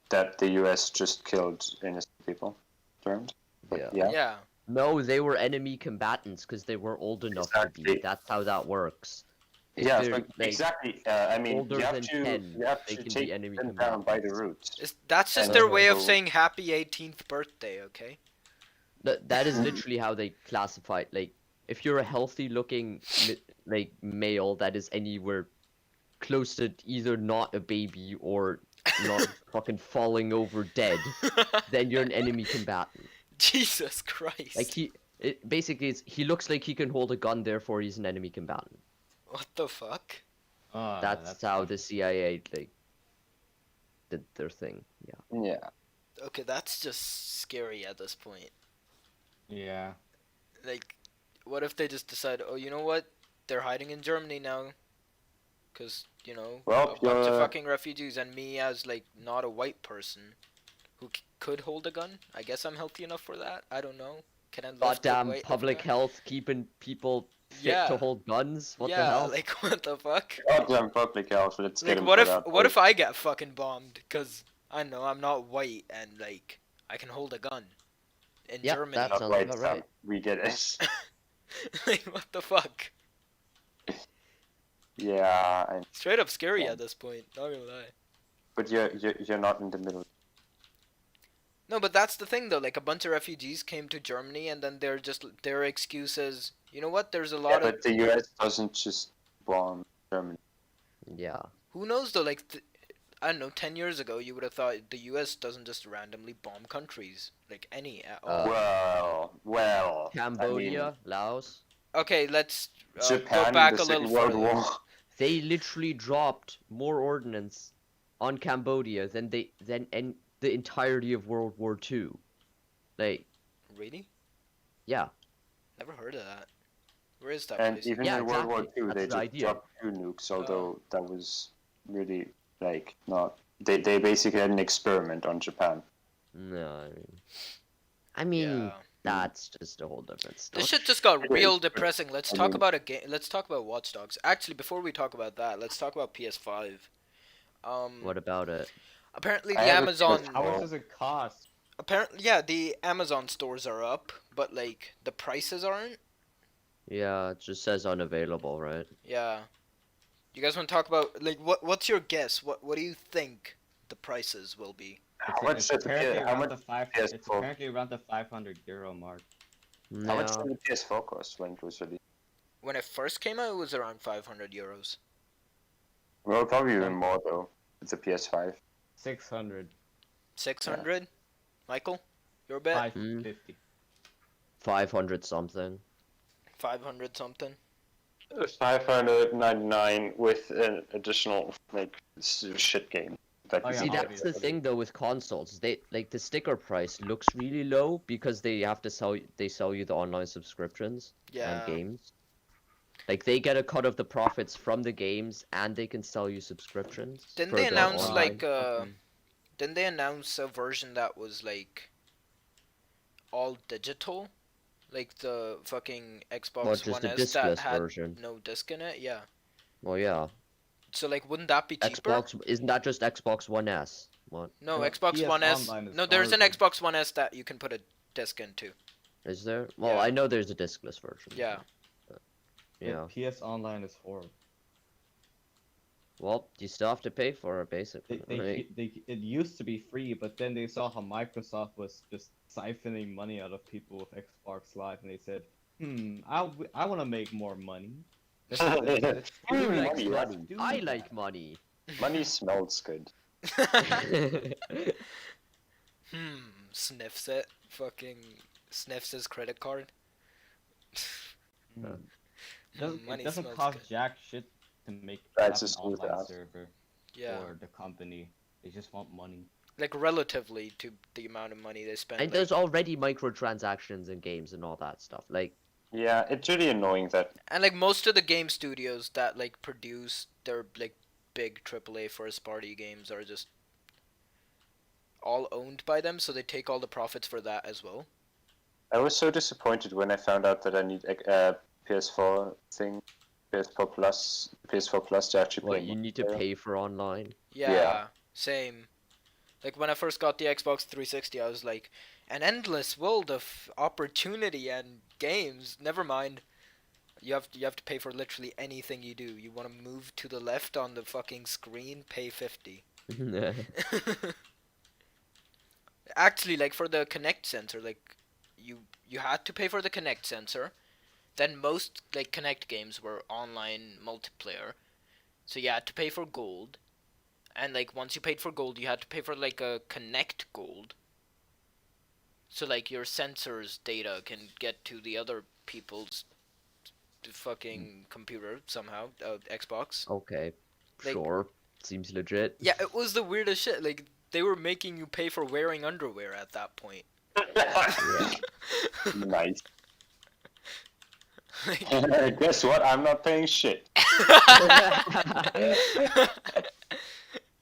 C: that the U.S. just killed innocent people. Drones. But
D: Yeah.
C: yeah.
A: Yeah,
D: No, they were enemy combatants because they were old enough to be.
C: Exactly.
D: That's how that works. If
C: Yeah,
D: they're,
C: but
D: like,
C: exactly. I mean,
D: older
C: you have
D: than
C: to
D: 10, they can be
C: take
D: enemy
C: them down by the
D: combatants.
C: roots.
A: that's just
C: And
A: their way of
C: so-
A: saying happy 18th birthday. Okay.
D: That is literally how they classify it. Like, if you're a healthy-looking, like, male that is anywhere close to either not a baby or not fucking falling over dead, then you're an enemy combatant.
A: Jesus Christ.
D: Like, he looks like he can hold a gun, therefore he's an enemy combatant.
A: What the fuck?
D: That's how the CIA, like, did their thing. Yeah.
C: Yeah.
A: Okay, that's just scary at this point.
E: Yeah.
A: Like, what if they just decide, oh, you know what? They're hiding in Germany now. Because, you know,
C: Well,
A: a bunch of
C: you're-
A: fucking refugees, and me as, like, not a white person who could hold a gun. I guess I'm healthy enough for that. I don't know. Can I lift the
D: Goddamn
A: weight of
D: public
A: that?
D: health keeping people fit
A: Yeah.
D: to hold guns? What
A: yeah,
D: the hell?
A: like, what the fuck?
C: Goddamn public health. Let's get
A: Like,
C: him
A: what
C: put
A: if
C: out
A: what
C: there.
A: if I get fucking bombed? Because I know I'm not white and, like, I can hold a gun in
D: Yep,
A: Germany.
D: that
C: Not
D: sounds
C: right,
D: about
C: Sam.
D: right.
C: We get it.
A: Like, what the fuck?
C: Yeah,
A: Straight up scary
C: Yeah.
A: at this point, not gonna lie.
C: but you're not in the middle.
A: No, but that's the thing though, like a bunch of refugees came to Germany and then their excuse is, you know what, there's a
C: Yeah,
A: lot of,
C: but the U.S. doesn't just bomb Germany.
D: Yeah.
A: who knows though, like, I don't know, 10 years ago you would have thought the US doesn't just randomly bomb countries, like any at all.
C: Well.
D: Cambodia, Laos,
A: Okay, let's
C: Japan,
A: go back
C: the
A: a little
C: Second World
A: further.
C: War.
D: they literally dropped more ordnance on Cambodia than the entirety of World War II. Like,
A: Really?
D: yeah.
A: Never heard of that. Where is that
C: And
A: place?
C: even
D: Yeah,
C: in World War
D: exactly.
C: II,
D: That's
C: they
D: the
C: just
D: idea.
C: dropped 2 nukes, although that was really, like, not... They basically had an experiment on Japan.
D: No, I mean,
A: Yeah.
D: that's just a whole different
A: This
D: story.
A: shit just got
C: It
A: real
C: is, but,
A: depressing. Let's
C: I
A: talk
C: mean-
A: about a game. Let's talk about Watchdogs. Actually, before we talk about that, let's talk about PS5.
D: What about it?
A: Apparently
C: I
A: the
C: have a
A: Amazon.
C: PS5.
E: How much does it cost?
A: Apparently, yeah, the Amazon stores are up, but like the prices aren't.
D: Yeah, it just says unavailable, right?
A: Yeah. You guys want to talk about like what's your guess? What do you think the prices will be?
C: How much
E: It's
C: did the
E: apparently
C: P- how
E: around
C: much
E: the five.
C: PS4?
E: It's apparently around the 500 euro mark.
C: how much
D: Yeah.
C: did the PS4 cost when it was released?
A: When it first came out, it was around 500 euros.
C: Well, probably even more though. It's a PS5.
E: 600,
A: 600. Michael, your bet.
E: 550.
D: 500 something.
A: 500 something.
C: 599 with an additional like shit game. That
E: Oh,
C: you
E: yeah,
D: See,
C: can
D: that's
C: get.
D: the
E: obviously.
D: thing though with consoles. They like the sticker price looks really low because they have to sell you the online subscriptions
A: Yeah.
D: and games. Like they get a cut of the profits from the games and they can sell you subscriptions.
A: Didn't
D: for
A: they
D: the
A: announce
D: online.
A: like
E: Okay.
A: didn't they announce a version that was like all digital? Like the fucking Xbox
D: Well, just
A: One
D: a
A: S that
D: discless
A: had
D: version.
A: no disc in it? Yeah.
D: Well, yeah.
A: So like wouldn't that be cheaper?
D: Xbox isn't that just Xbox One S? What
A: No,
E: No,
A: Xbox
E: PS
A: One S.
E: Online is
A: No, there's an
E: garbage.
A: Xbox One S that you can put a disc into.
D: is there? Well,
A: Yeah.
D: I know there's a discless version.
A: Yeah.
D: Yeah.
E: PS Online is horrible.
D: Well, you still have to pay for it, basically. Like,
E: It used to be free, but then they saw how Microsoft was just siphoning money out of people with Xbox Live, and they said, I want to make more money. Let's do
C: Money,
E: that. Let's
C: money.
E: do
D: I
E: that."
D: like money.
C: Money smells good.
A: Sniffs it. Fucking sniffs his credit card.
E: Mm.
A: Money
E: It doesn't
A: smells
E: cost
A: good.
E: jack shit to make
C: That's
E: have an
C: just smooth
E: online
C: out.
E: server
A: Yeah.
E: for the company. They just want money.
A: Like relatively to the amount of money they spend.
D: And
A: Like,
D: there's already microtransactions in games and all that stuff. Like,
C: Yeah, it's really annoying that.
A: and like most of the game studios that like produce their like big AAA first party games are just all owned by them, so they take all the profits for that as well.
C: I was so disappointed when I found out that I need a PS4 thing, PS4 Plus to actually
D: what,
C: play
D: you need to
C: multiplayer.
D: pay for online?
A: Yeah, same. Like when I first got the Xbox 360, I was like, an endless world of opportunity and games. Never mind. You have to pay for literally anything you do. You want to move to the left on the fucking screen, pay 50. Actually, like for the Kinect sensor, like you had to pay for the Kinect sensor. Then most like Kinect games were online multiplayer, so you had to pay for gold. And like once you paid for gold, you had to pay for like a Kinect gold. So like your sensors data can get to the other people's fucking computer somehow, Xbox.
D: Okay,
A: Like
D: sure. Seems legit.
A: yeah, it was the weirdest shit. Like they were making you pay for wearing underwear at that point.
D: Yeah.
C: Nice.
A: Like,
C: Guess what? I'm not paying shit.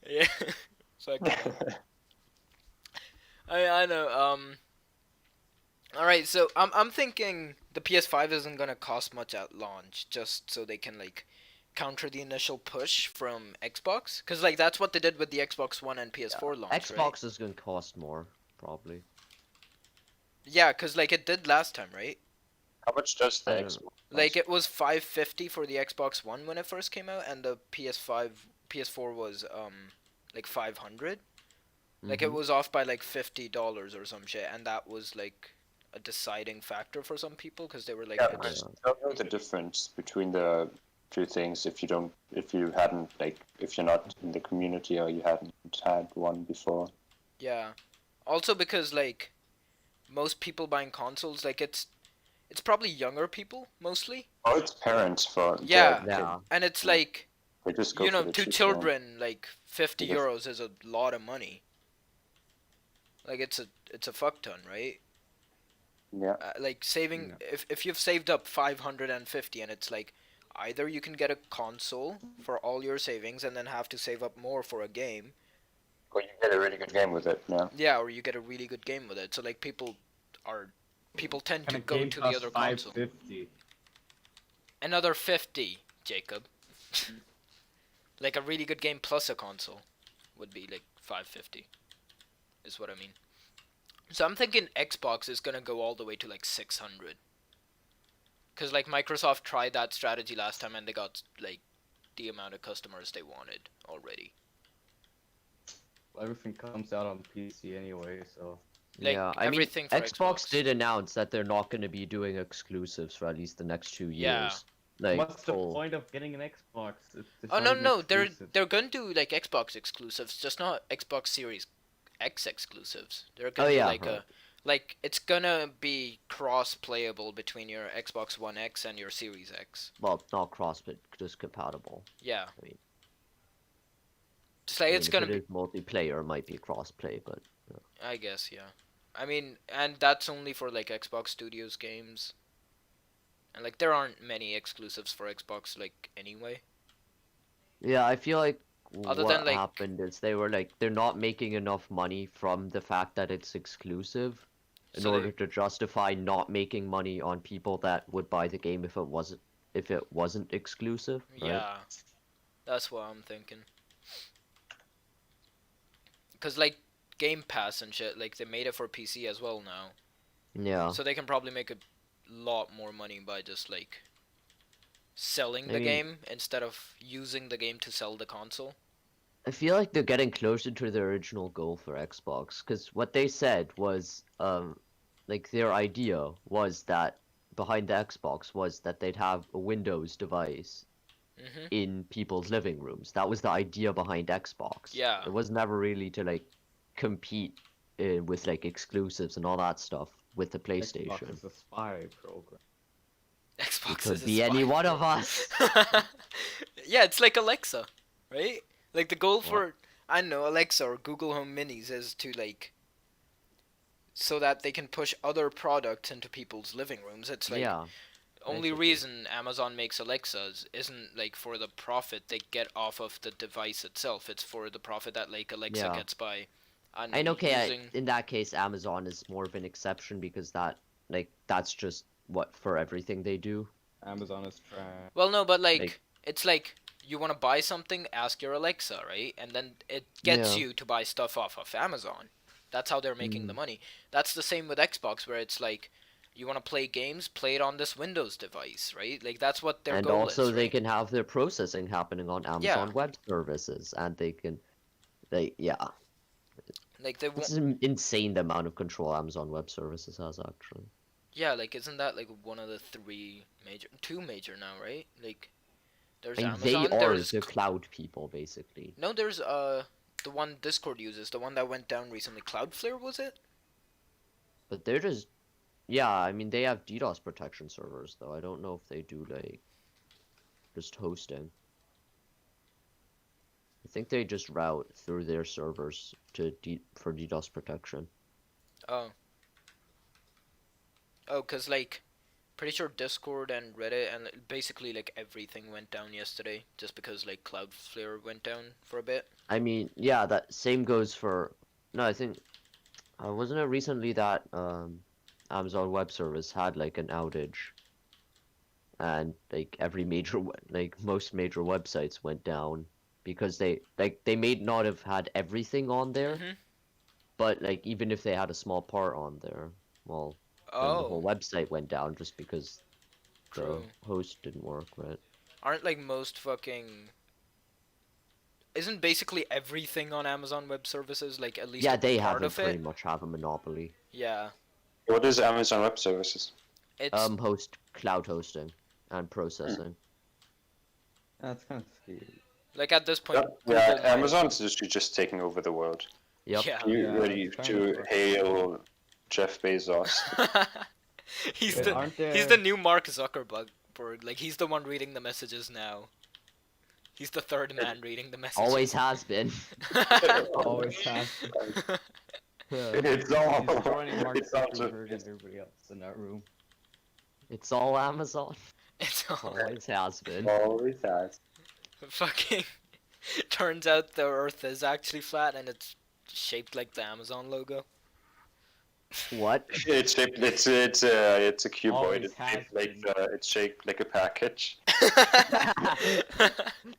A: yeah. Fuck. I know. All right. So I'm thinking the PS5 isn't gonna cost much at launch, just so they can like counter the initial push from Xbox, because like that's what they did with the Xbox One and PS4 launch, right?
D: Xbox is gonna cost more, probably.
A: Yeah, because like it did last time, right?
C: How much does the
D: I don't
C: Xbox?
A: Like it was 550 for the Xbox One when it first came out, and the PS5, PS4 was like 500. Like it
D: Mhm.
A: was off by like $50 or some shit, and that was like a deciding factor for some people because they were like,
C: Yeah,
A: it's,
C: because you don't know the difference between the two things if you hadn't if you're not in the community or you hadn't had one before.
A: yeah. Also because like most people buying consoles, like it's probably younger people mostly,
C: Or it's parents for
A: Yeah.
C: their
D: Yeah.
C: kid.
A: and it's like
C: They just go
A: you
C: for
A: know
C: the
A: to
C: cheap one.
A: children like 50
C: Because-
A: euros is a lot of money. Like it's a fuck ton, right?
C: Yeah.
A: Like saving
E: Yeah.
A: if you've saved up 550 and it's like either you can get a console for all your savings and then have to save up more for a game,
C: Or you get a really good game with it. Yeah.
A: yeah, or you get a really good game with it. So like people tend to
E: And a
A: go
E: game
A: to the
E: costs
A: other console.
E: 550.
A: Another 50, Jacob. Like a really good game plus a console would be like 550 is what I mean. So I'm thinking Xbox is going to go all the way to like 600. Cuz like Microsoft tried that strategy last time and they got like the amount of customers they wanted already.
E: Well, everything comes out on PC anyway, so
A: Like,
D: Yeah, I mean,
A: everything for
D: Xbox
A: Xbox.
D: did announce that they're not gonna be doing exclusives for at least the next 2
A: Yeah.
D: years. Like,
E: what's the
D: full.
E: point of getting an Xbox? It's
A: Oh
E: not
A: no
E: even
A: no, they're
E: exclusive.
A: they're going to do like Xbox exclusives, just not Xbox Series X exclusives. They're
D: Oh
A: going to do
D: yeah,
A: like
D: right.
A: like it's gonna be cross playable between your Xbox One X and your Series X.
D: Well, not cross, but just compatible.
A: Yeah.
D: I mean,
A: Just like
D: I
A: it's
D: mean,
A: gonna
D: if
A: be,
D: it is multiplayer, it might be cross-play, but
A: I guess, yeah. I mean, and that's only for like Xbox Studios games. And like there aren't many exclusives for Xbox like anyway.
D: yeah, I feel like
A: Other
D: what
A: than, like-
D: happened is they were like they're not making enough money from the fact that it's exclusive in
A: So they-
D: order to justify not making money on people that would buy the game if it wasn't exclusive, right?
A: Yeah. That's what I'm thinking. Cuz like Game Pass and shit, like they made it for PC as well now.
D: Yeah.
A: So they can probably make a lot more money by just like selling
D: I
A: the
D: mean-
A: game instead of using the game to sell the console.
D: I feel like they're getting closer to their original goal for Xbox, because what they said was, like their idea was that behind the Xbox was that they'd have a Windows device
A: Mhm.
D: in people's living rooms. That was the idea behind Xbox.
A: Yeah.
D: It was never really to like compete with like exclusives and all that stuff with the
E: Xbox
D: PlayStation.
E: is a spy program.
D: It
A: Xbox
D: could
A: is a
D: be any
A: spy
D: one of
A: program.
D: us.
A: Yeah, it's like Alexa, right? Like the goal
D: What?
A: for I don't know Alexa or Google Home Minis is to like so that they can push other products into people's living rooms. It's like
D: Yeah.
A: only
D: basically.
A: reason Amazon makes Alexas isn't like for the profit they get off of the device itself. It's for the profit that like Alexa
D: Yeah.
A: gets by
D: And okay,
A: using.
D: in that case, Amazon is more of an exception because that's just what for everything they do.
E: Amazon is trash.
A: Well, no, but like
D: Like-
A: it's like you want to buy something, ask your Alexa, right? And then it gets
D: Yeah.
A: you to buy stuff off of Amazon. That's how they're making the
D: Mm.
A: money. That's the same with Xbox, where it's like you want to play games, play it on this Windows device, right? Like that's what their
D: And
A: goal
D: also
A: is,
D: they
A: right?
D: can have their processing happening on Amazon Web Services, and yeah.
A: Like they
D: It's
A: want,
D: insane the amount of control Amazon Web Services has actually.
A: yeah, like isn't that like one of the two major now, right? Like there's
D: I mean,
A: Amazon,
D: they are
A: there's
D: the cloud people basically.
A: no, there's the one Discord uses, the one that went down recently, Cloudflare was it?
D: But they're just, yeah, I mean, they have DDoS protection servers, though. I don't know if they do, like, just hosting. I think they just route through their servers for DDoS protection.
A: Oh. Oh, 'cause like, pretty sure Discord and Reddit and basically like everything went down yesterday just because like Cloudflare went down for a bit.
D: I mean, yeah, that same goes for, no, I think, wasn't it recently that, Amazon Web Service had, like, an outage? And, like, every major, like, most major websites went down because they may not have had everything on there,
A: Mhm.
D: but, like, even if they had a small part on there, well, then the whole
A: Oh,
D: website went down just because the
A: true.
D: host didn't work, right?
A: Aren't like most fucking isn't basically everything on Amazon Web Services like at least
D: Yeah,
A: a
D: they
A: part
D: have
A: of
D: pretty
A: it?
D: much have a monopoly.
A: Yeah.
C: What is Amazon Web Services?
A: It's
D: Cloud hosting and processing.
E: That's kind of scary.
A: like at this point
C: Yeah,
A: Google might-
C: Amazon's just taking over the world.
D: Yep.
A: Yeah.
C: You
E: Yeah,
C: ready
E: it's kind
C: to
E: of-
C: hail Jeff Bezos?
A: he's
E: Wait,
A: the
E: aren't
A: he's
E: there-
A: the new Mark Zuckerberg. Like he's the one reading the messages now. He's the third man reading the messages.
D: Always has been.
E: Always has.
C: It's
E: He's
C: all.
E: joining Mark
C: It's all
E: Zuckerberg and everybody else in that room.
D: It's all Amazon.
A: It's all
D: Always has been.
C: Always has.
A: fucking. Turns out the Earth is actually flat and it's shaped like the Amazon logo.
D: What?
C: It's shaped. It's a cuboid.
E: Always
C: It's
E: has
C: shaped like
E: been.
C: it's shaped like a package.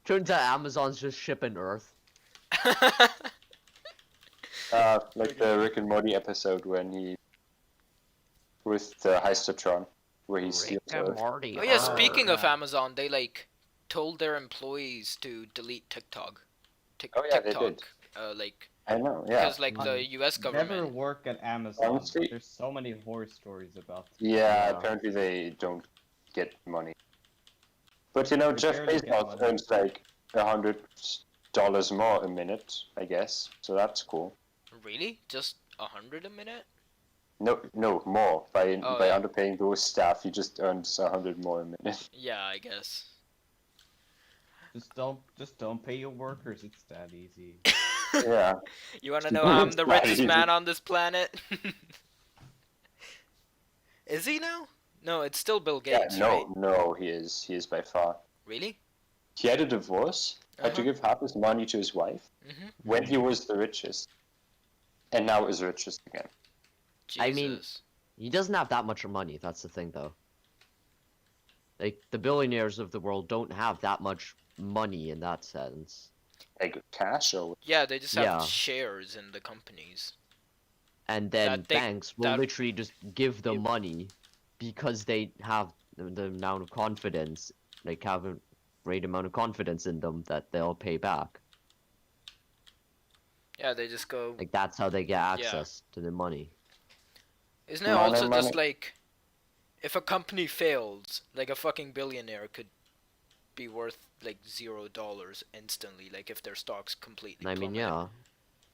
D: Turns out Amazon's just shipping Earth.
C: Like the Rick and Morty episode when he with the Heistatron, where he steals
D: Rick and
C: Earth.
D: Morty.
A: Oh yeah,
D: Arr.
A: speaking of
E: yeah.
A: Amazon, they like told their employees to delete TikTok.
C: Oh, yeah, they
A: TikTok,
C: did.
A: like
C: I know. Yeah.
A: because like the U.S.
E: Never
A: government.
E: work at Amazon.
C: Honestly-
E: There's so many horror stories about.
C: Yeah.
D: Yeah.
C: Apparently they don't get money. But you know,
E: They
C: Jeff
E: barely get
C: Bezos
E: money.
C: earns like $100 more a minute, I guess. So that's cool.
A: Really? Just 100 a minute?
C: No, more. By
A: Oh,
C: by
A: yeah.
C: underpaying those staff, he just earns 100 more a minute.
A: Yeah, I guess.
E: Just don't pay your workers. It's that easy.
C: Yeah.
A: You wanna know how I'm the
C: It's not
A: richest
C: easy.
A: man on this planet? Is he now? No, it's still Bill Gates,
C: Yeah.
A: right?
C: No, he is. He is by far.
A: Really?
C: He had a divorce. Had to
A: Uh-huh.
C: give half his money to his wife
A: Mhm.
C: when he was the richest, and now is richest again.
A: Jesus.
D: I mean- He doesn't have that much money, that's the thing, though. Like, the billionaires of the world don't have that much money in that sense.
C: Like cash or
A: yeah, they just have
D: Yeah.
A: shares in the companies.
D: And then
A: That they-
D: banks will
A: that-
D: literally just give the
A: Yeah.
D: money because they have the amount of confidence like have a great amount of confidence in them that they'll pay back.
A: Yeah, they just go.
D: Like that's how they get access to the money.
A: Isn't it
C: Money,
A: also just
C: money.
A: like, if a company fails, like a fucking billionaire could be worth like $0 instantly, like if their stocks completely
D: I mean,
A: plummet.
D: yeah.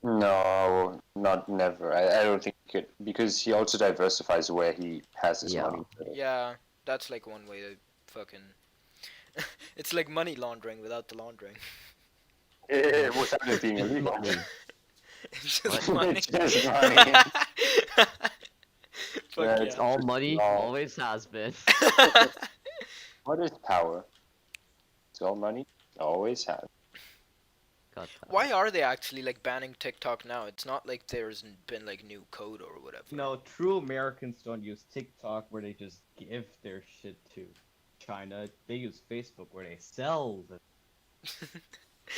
C: No, not never. I don't think it because he also diversifies where he has his
D: Yeah.
C: money.
A: Yeah, that's like one way to fucking. It's like money laundering without the laundering.
C: Without it being
D: Just
C: illegal.
D: money.
A: It's just
C: It's
A: money.
C: just money.
A: Fuck
C: Yeah,
A: yeah.
C: it's
D: All
C: just
D: money,
C: law.
D: always has been.
C: What is power? It's all money. Always have.
D: Got that.
A: Why are they actually like banning TikTok now? It's not like there's been like new code or whatever.
E: No, true Americans don't use TikTok where they just give their shit to China. They use Facebook where they sell the.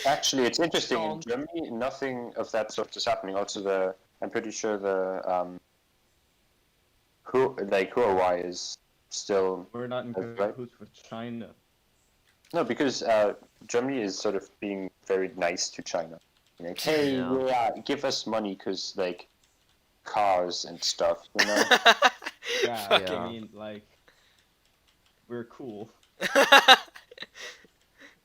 C: Actually, it's interesting. In
D: Stonk.
C: Germany, nothing of that sort is happening. Also, I'm pretty sure the Huawei is still
E: We're not in
C: That's right.
E: cahoots with China.
C: no because Germany is sort of being very nice to China. Like, hey,
D: Yeah.
C: yeah, give us money because like cars and stuff, you know.
E: Yeah,
A: Fucking.
E: I mean, like, we're cool.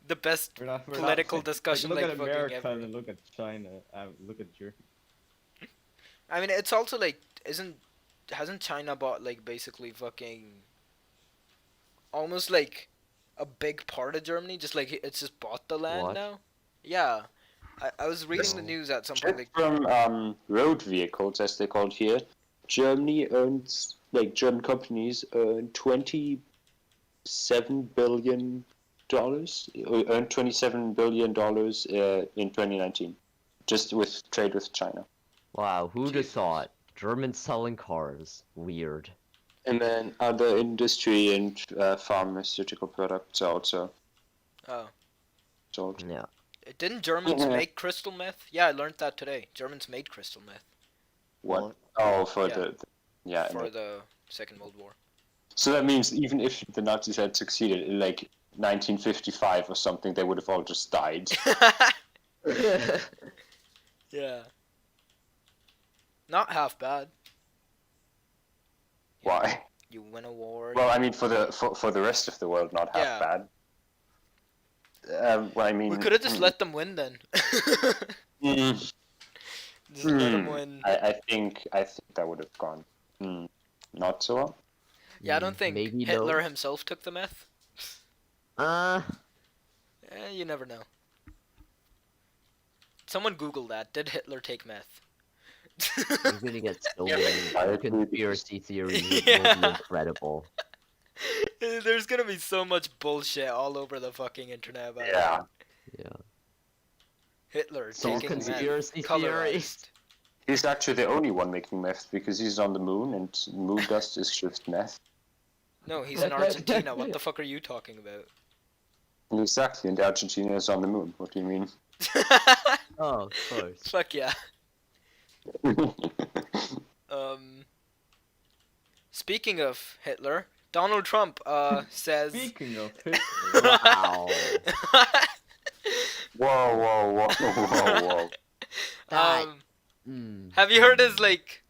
A: The best
E: We're not
A: political
E: like,
A: discussion,
E: look
A: like,
E: at
A: fucking
E: America
A: ever.
E: and look at China. Look at Germany.
A: I mean, it's also like, hasn't China bought like basically fucking almost like a big part of Germany? Just like it's just bought the land
D: What?
A: now. Yeah, I was reading the
C: Yes.
A: news at some point.
C: Shit
A: Like,
C: from road vehicles, as they're called here. Germany owns German companies earn $27 billion. Earned $27 billion in 2019, just with trade with China.
D: Wow, who'd have
A: Jesus.
D: thought? Germans selling cars. Weird.
C: And then other industry and pharmaceutical products are also
A: oh,
C: sold.
D: Yeah.
A: didn't Germans
C: Yeah.
A: make crystal meth? Yeah, I learned that today. Germans made crystal meth
C: What? Oh, for
A: Yeah.
C: yeah.
A: for
C: and
A: the Second World War.
C: So that means even if the Nazis had succeeded in 1955 or something, they would have all just died.
A: Yeah. Not half bad.
C: Why?
A: You win a war.
C: Well, I mean, for the rest of the world, not half
A: Yeah.
C: bad. Well, I mean,
A: We could have just let them win then.
C: Mm,
A: Just let them win.
C: I think that would have gone not so well.
A: Yeah, I don't think
D: Maybe
A: Hitler
D: no.
A: himself took the meth. You never know. Someone Google that. Did Hitler take meth?
D: You're gonna get so
C: Yeah,
D: many
C: I agree because-
D: conspiracy theories. It will
A: Yeah.
D: be incredible.
A: There's gonna be so much bullshit all over the fucking internet about
C: Yeah.
A: it.
D: Yeah.
A: Hitler
D: Some
A: taking
D: conspiracy
A: meth.
D: theories.
A: Colorized.
C: He's actually the only one making meth because he's on the moon and moon dust is just meth.
A: No, he's in Argentina. What the fuck are you talking about?
C: Exactly, and Argentina is on the moon. What do you mean?
D: Oh, of course.
A: Fuck yeah. Speaking of Hitler, Donald Trump says.
E: Speaking of Hitler,
D: Wow.
C: Whoa.
D: That-
A: um,
D: Mm.
A: have you heard his like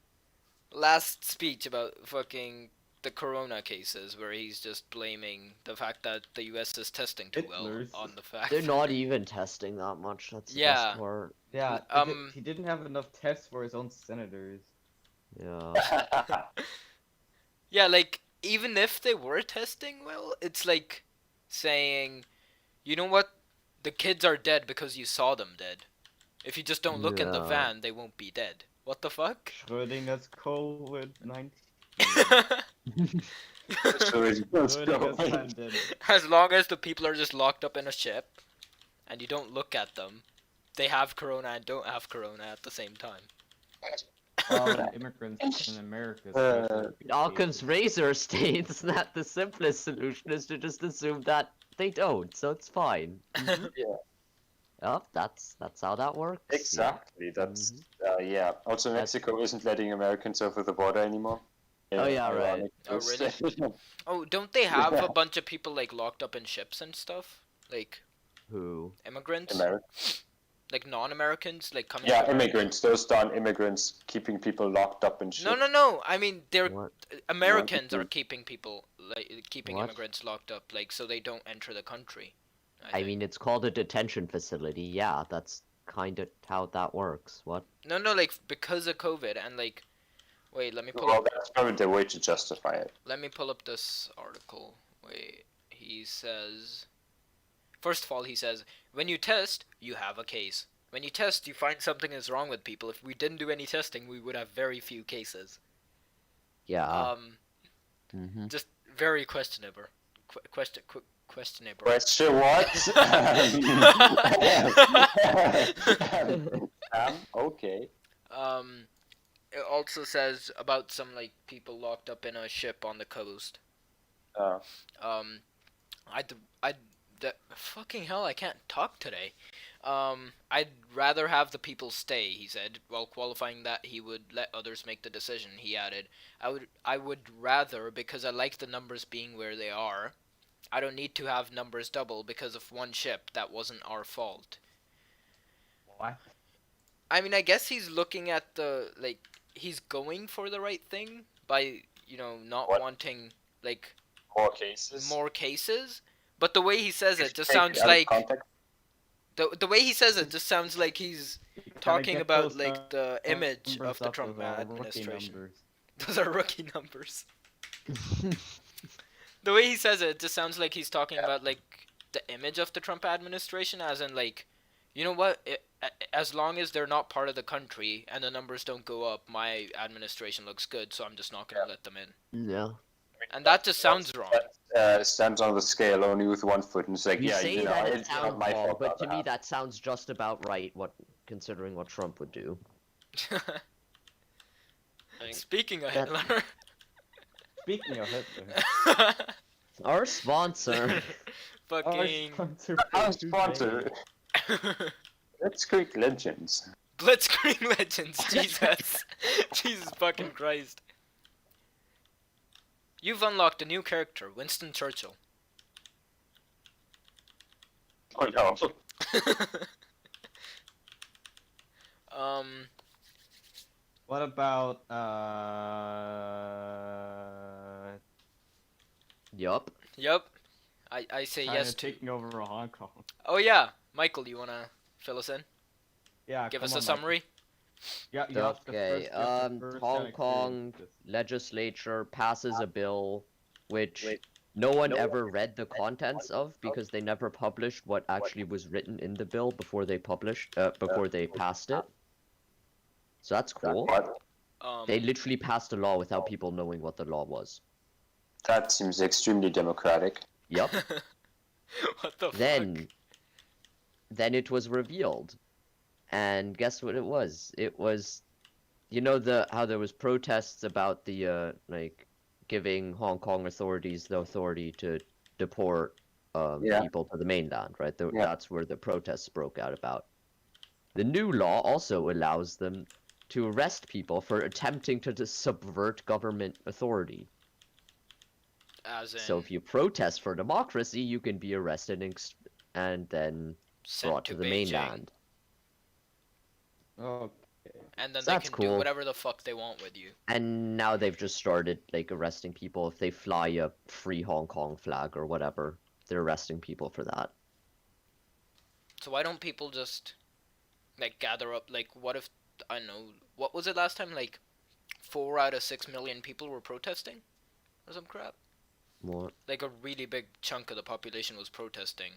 A: last speech about fucking the corona cases, where he's just blaming the fact that the U.S. is testing too
E: Hitler's.
A: well on the fact.
D: They're not even testing that much. That's the
A: Yeah.
D: best part.
E: yeah, he didn't have enough tests for his own senators.
D: Yeah.
A: Yeah, like even if they were testing well, it's like saying, you know what, the kids are dead because you saw them dead. If you just don't look in the
D: Yeah.
A: van, they won't be dead. What the fuck?
E: Schrödinger's COVID-19.
C: So it's
E: Schrödinger's pandemic.
A: As long as the people are just locked up in a ship, and you don't look at them, they have corona and don't have corona at the same time.
E: Immigrants in America.
D: Occam's razor states that the simplest solution is to just assume that they don't, so it's fine.
C: Yeah.
D: Oh, that's how that works. yeah.
C: Exactly. That's yeah. Also, Mexico isn't letting Americans over the border anymore.
D: Oh, yeah, right.
C: ironic.
A: Oh, really? Oh, don't they have a bunch of people like locked up in ships and stuff? Like
D: Who?
A: immigrants?
C: America.
A: Like non-Americans, like coming
C: Yeah,
A: to America?
C: immigrants. Those darn immigrants keeping people locked up in
A: No,
C: ships.
A: no, no. I mean, they're
D: What?
A: Americans are keeping people like keeping
D: What?
A: immigrants locked up, like so they don't enter the country.
D: I
A: think.
D: mean, it's called a detention facility. Yeah, that's kind of how that works. What?
A: No, no, like because of COVID and like, wait, let me pull
C: Well,
A: up.
C: that's probably the way to justify it.
A: Let me pull up this article. Wait, he says. First of all, he says when you test, you have a case. When you test, you find something is wrong with people. If we didn't do any testing, we would have very few cases.
D: Yeah.
A: Just very questionable. Questionable.
C: Question what? Okay.
A: It also says about some like people locked up in a ship on the coast.
C: Uh,
A: Fucking hell, I can't talk today. I'd rather have the people stay, he said, while qualifying that he would let others make the decision. He added, I would rather because I like the numbers being where they are. I don't need to have numbers double because of one ship. That wasn't our fault.
E: What?
A: I mean, I guess he's looking at the like he's going for the right thing by, not
C: What?
A: wanting like
C: more cases.
A: more cases. But the way he says it just
C: Take
A: sounds
C: out of
A: like
C: context.
A: the way he says it just sounds like he's
E: You gotta
A: talking
E: get
A: about
E: those
A: like the image
E: numbers
A: of the
E: up,
A: Trump
E: those are rookie
A: administration.
E: numbers.
A: Those are rookie numbers. The way he says it just sounds like he's talking about like the image of the Trump administration, as in like, you know what? As long as they're not part of the country and the numbers don't go up, my administration looks good, so I'm just not gonna let them in.
D: Yeah.
A: And that just sounds wrong.
C: Stands on the scale only with one foot, and it's like,
D: You
C: yeah,
D: say that it
C: it's not
D: sounds
C: my
D: wrong,
C: fault.
D: but to me that sounds just about right. Considering what Trump would do.
A: Speaking of
D: That-
A: Hitler.
E: Speaking of Hitler,
D: Our sponsor.
E: our
A: Fucking
E: sponsor
C: Our
E: for
C: sponsor,
E: today.
C: Blitzkrieg Legends.
A: Blitzkrieg Legends, Jesus. Jesus fucking Christ. You've unlocked a new character, Winston Churchill.
C: Oh no.
E: What about
D: Yup.
A: Yup. I say
E: China
A: yes to.
E: taking over Hong Kong?
A: Oh yeah, Michael, you wanna fill us in?
E: Yeah,
A: Give
E: come
A: us
E: on,
A: a
E: Mike.
A: summary.
E: Yeah, you have the
D: Okay.
E: first- you have the first
D: Hong
E: hand
D: Kong
E: experience.
D: legislature passes a bill which no one ever read the contents of because they never published what actually was written in the bill before they passed it. So that's cool.
C: What?
D: They literally passed a law without people knowing what the law was.
C: That seems extremely democratic.
D: Yep.
A: What the
D: Then it was revealed. And guess what it was? It was how there was protests about the giving Hong Kong authorities the authority to deport
C: Yeah.
D: people to the mainland, right?
C: Yeah.
D: That's where the protests broke out about. The new law also allows them to arrest people for attempting to subvert government authority.
A: As in
D: So if you protest for democracy, you can be arrested and then
A: sent
D: brought to the
A: Beijing,
D: mainland.
E: Okay.
A: and then
D: So
A: they
D: that's
A: can do
D: cool.
A: whatever the fuck they want with you.
D: And now they've just started arresting people if they fly a free Hong Kong flag or whatever. They're arresting people for that.
A: So why don't people just gather up? What if I don't know, what was it last time? 4 out of 6 million people were protesting, or some crap.
D: What?
A: A really big chunk of the population was protesting,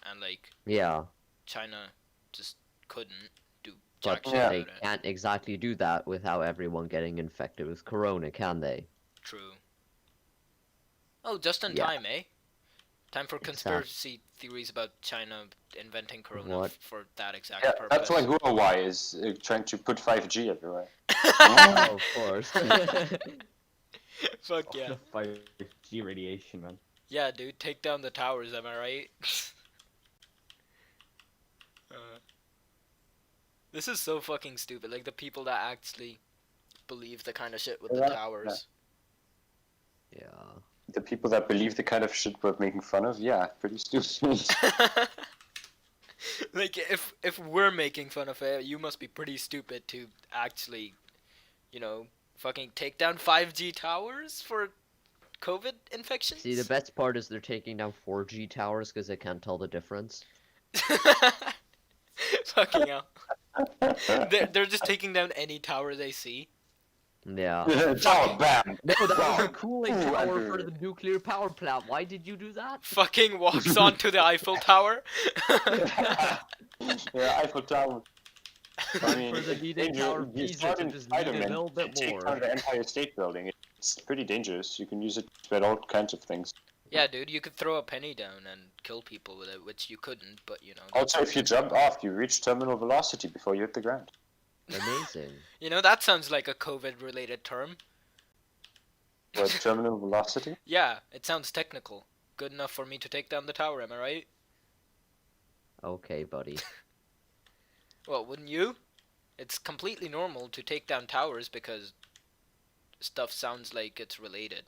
A: and
D: Yeah,
A: China just couldn't do
D: but
A: jack shit
C: Yeah.
D: they
A: about it.
D: can't exactly do that without everyone getting infected with corona, can they?
A: True. Oh, just in
D: Yeah.
A: time, eh? Time for
D: Exact-
A: conspiracy theories about China inventing corona
D: What?
A: for that exact
C: Yeah,
A: purpose.
C: that's why Huawei is trying to put 5G everywhere.
D: Oh, of course.
A: Fuck yeah.
E: 5G radiation, man.
A: Yeah, dude, take down the towers, am I right? This is so fucking stupid. The people that actually believe the kind of shit with the
C: Yeah.
A: towers.
D: Yeah.
C: The people that believe the kind of shit we're making fun of, yeah, pretty stupid.
A: Like if we're making fun of it, you must be pretty stupid to actually, you know, fucking take down 5G towers for COVID infections.
D: See, the best part is they're taking down 4G towers because they can't tell the difference.
A: Fucking hell. They're just taking down any tower they see.
D: Yeah.
C: Oh, bam!
D: No, that was a
C: Wow.
D: cooling
C: Ooh,
D: tower
C: Andrew.
D: for the nuclear power plant. Why did you do that?
A: Fucking walks onto the Eiffel Tower.
C: Yeah, Eiffel Tower. I mean,
D: For the
C: it's
D: leaning
C: dangerous.
D: tower of
C: You
D: Pisa
C: start
D: to
C: in
D: just lean a
C: Spider-Man
D: little bit
C: and take
D: more.
C: down the Empire State Building. It's pretty dangerous. You can use it to spread all kinds of things.
A: Yeah, dude, you could throw a penny down and kill people with it, which you couldn't, but you know.
C: Also, if you jump off, you reach terminal velocity before you hit the ground.
D: Amazing.
A: You know, that sounds like a COVID-related term.
C: What, terminal velocity?
A: Yeah, it sounds technical. Good enough for me to take down the tower, am I right?
D: Okay, buddy.
A: Well, wouldn't you? It's completely normal to take down towers because stuff sounds like it's related.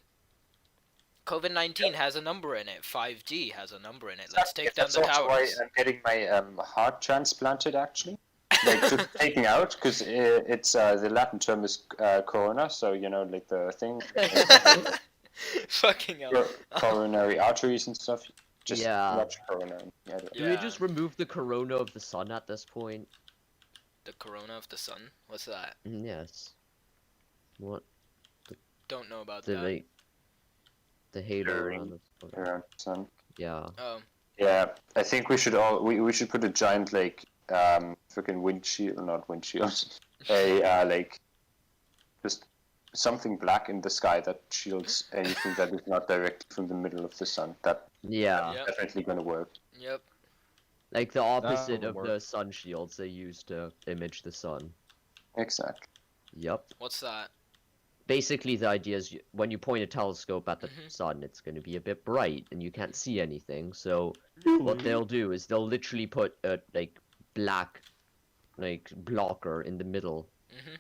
A: COVID-19 has a number in it. 5G has a number in it. Let's take down
C: That's
A: the
C: also why
A: towers.
C: I'm getting my heart transplanted, actually. Like, just taking out, because it's the Latin term is corona, so, you know, like the thing.
A: Fucking hell.
C: Your coronary arteries and stuff. Just
D: Yeah.
C: watch corona. Yeah,
D: Do we just remove the corona of the sun at this point?
A: The corona of the sun? What's that?
D: Yes. What?
A: Don't know about
D: The
A: that.
D: like, the halo
C: Sure.
D: around the sun.
C: around the sun.
D: Yeah.
A: Oh,
C: Yeah, I think we should we should put a giant like freaking windshield, not windshield, a like just something black in the sky that shields anything that is not directly from the middle of the sun. That's
D: Yeah.
A: Yep.
C: definitely gonna work.
A: yep.
D: Like the opposite
E: would
D: of
E: work.
D: the sun shields they use to image the sun.
C: Exactly.
D: Yep.
A: What's that?
D: Basically, the idea is when you point a telescope at the
A: Mhm.
D: sun, it's going to be a bit bright and you can't see anything. So what they'll do is they'll literally put a like black like blocker in the middle,
A: Mhm.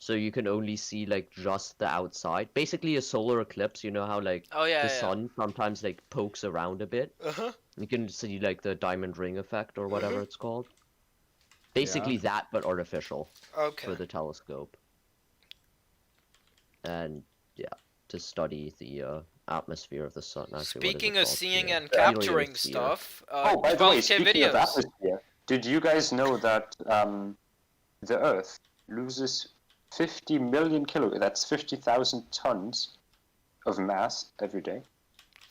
D: so you can only see like just the outside. Basically, a solar eclipse. You know how like
A: Oh yeah,
D: the
A: yeah.
D: sun sometimes like pokes around a bit.
A: Uh-huh.
D: You can see like the diamond ring effect or whatever it's called. Basically that, but artificial
A: Okay.
D: for the telescope. And yeah, to study the atmosphere of the sun. Actually, what is it
A: Speaking of
D: called?
A: seeing
D: Yeah.
A: and capturing
D: Heliosphere.
A: stuff,
C: Oh, by the way,
A: 12K
C: speaking of
A: videos.
C: atmosphere, did you guys know that the Earth loses 50 million that's 50,000 tons of mass every day?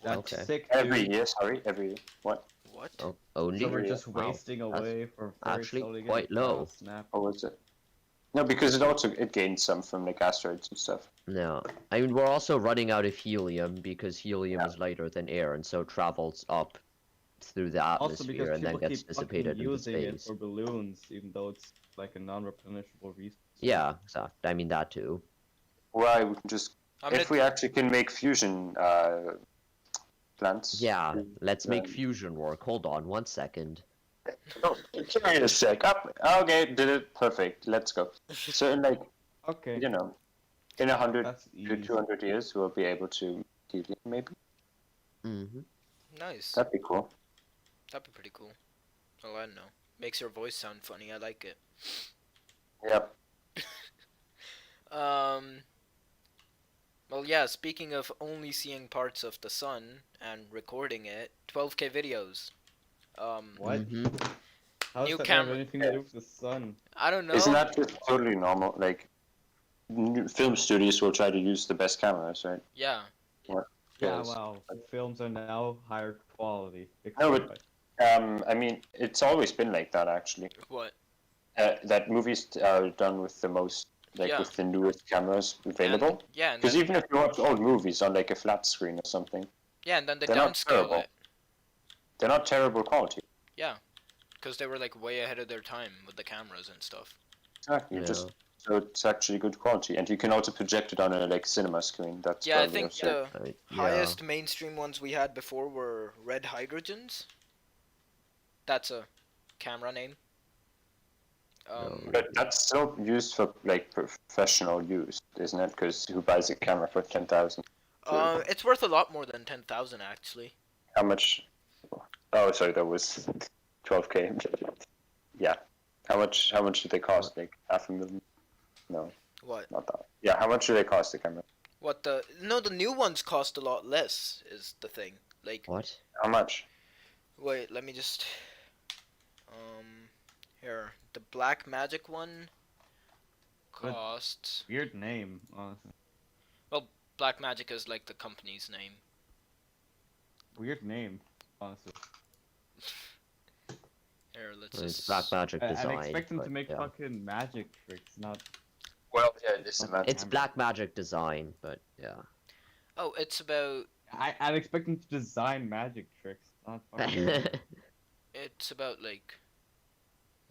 E: That's
D: Okay.
E: sick,
C: Every
E: dude.
C: year, sorry, every year. What?
A: What?
D: Oh, only?
E: So we're
C: Yeah.
E: just
D: Wow,
E: wasting
D: that's
E: away for very
D: actually
E: slowly
D: quite
E: getting
D: low.
E: Snap.
C: Or was it? No, because it gains some from like asteroids and stuff.
D: No. I mean, we're also running out of helium because helium is lighter than air and so travels up through the
E: Also
D: atmosphere
E: because
D: and then
E: people
D: gets
E: keep fucking
D: dissipated into
E: using it
D: space.
E: for balloons, even though it's like a non-replenishable resource.
D: Yeah, exactly. I mean, that too.
C: Why we can just
A: I'm gonna
C: if we actually can make fusion plants.
D: Yeah, let's make
C: Um,
D: fusion work. Hold on 1 second.
C: Oh, give me a sec. Up. Okay, did it. Perfect. Let's go. So in like
E: Okay,
C: you know, in 100
E: that's
C: to
E: easy.
C: 200 years, we'll be able to helium maybe.
D: Mm-hmm.
A: nice.
C: That'd be cool.
A: That'd be pretty cool. Oh, I don't know. Makes your voice sound funny. I like it.
C: Yep.
A: Well, yeah. Speaking of only seeing parts of the sun and recording it, 12K videos.
E: What?
D: Mm-hmm.
E: How does
A: New
E: that
A: camera-
E: have anything to do with the sun?
A: I don't know.
C: Isn't that just totally normal? Like, film studios will try to use the best cameras, right?
A: Yeah.
E: Yeah,
C: Yes.
E: wow. The films are now higher quality.
C: No, but I mean, it's always been like that actually.
A: What?
C: That movies are done with the most, like
A: Yeah.
C: with the newest cameras available.
A: And, yeah, and
C: Because
A: then,
C: even if you watch old movies on like a flat screen or something,
A: yeah, and then they
C: they're not
A: downscale
C: terrible.
A: it.
C: They're not terrible quality.
A: Because they were like way ahead of their time with the cameras and stuff.
C: Exactly.
D: Yeah.
C: Just so it's actually good quality, and you can also project it on a like cinema screen. That's
A: Yeah, I
C: probably
A: think
C: also-
A: the
D: Right.
A: highest mainstream ones we had before were red hydrogens. That's a camera name.
C: But that's still used for like professional use, isn't it? Because who buys a camera for 10,000?
A: It's worth a lot more than 10,000 actually.
C: How much? Oh, sorry, that was 12K. Yeah. How much? How much do they cost? Like half a million? No,
A: What?
C: not that. Yeah. How much do they cost the camera?
A: What the? No, the new ones cost a lot less. Is the thing. Like,
D: What?
C: How much?
A: wait, let me just. Here, the Black Magic one
E: But-
A: costs.
E: Weird name, honestly.
A: Black Magic is like the company's name.
E: Weird name, honestly.
A: Here, let's
D: It's
A: just.
D: Black Magic
E: I
D: design.
E: expect them to
D: but
E: make
D: yeah.
E: fucking magic tricks, not.
C: Well, yeah, this is
E: It's
D: It's Black Magic design, but yeah.
A: Oh, it's about.
E: I'd expect them to design magic tricks, not fucking.
A: It's about like.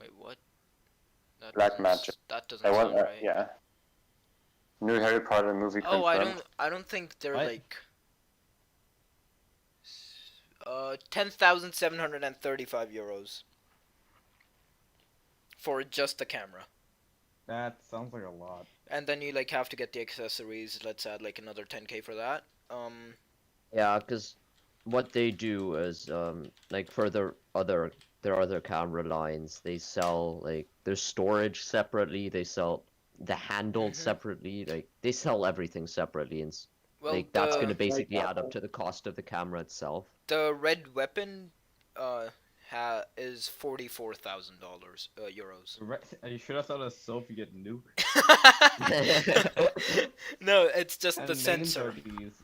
A: Wait, what? That
C: Black
A: doesn't
C: Magic.
A: That doesn't
C: I
A: sound
C: want.
A: right.
C: Yeah. New Harry Potter movie
A: Oh,
C: confirmed.
A: I don't think they're
E: What?
A: like. 10,735 euros for just the camera,
E: That sounds like a lot.
A: and then you like have to get the accessories. Let's add like another 10k for that.
D: Yeah, because what they do is like for their other camera lines, they sell like their storage separately. They sell the handle
A: Mhm.
D: separately. Like they sell everything separately, and
A: Well,
D: like that's
A: the
D: gonna basically
C: Like
D: add up to the cost of the camera itself.
A: the red weapon is $44,000 euros.
E: Are you sure that's not a Soviet nuke?
A: No, it's just
E: And
A: the
E: names
A: sensor
E: are these?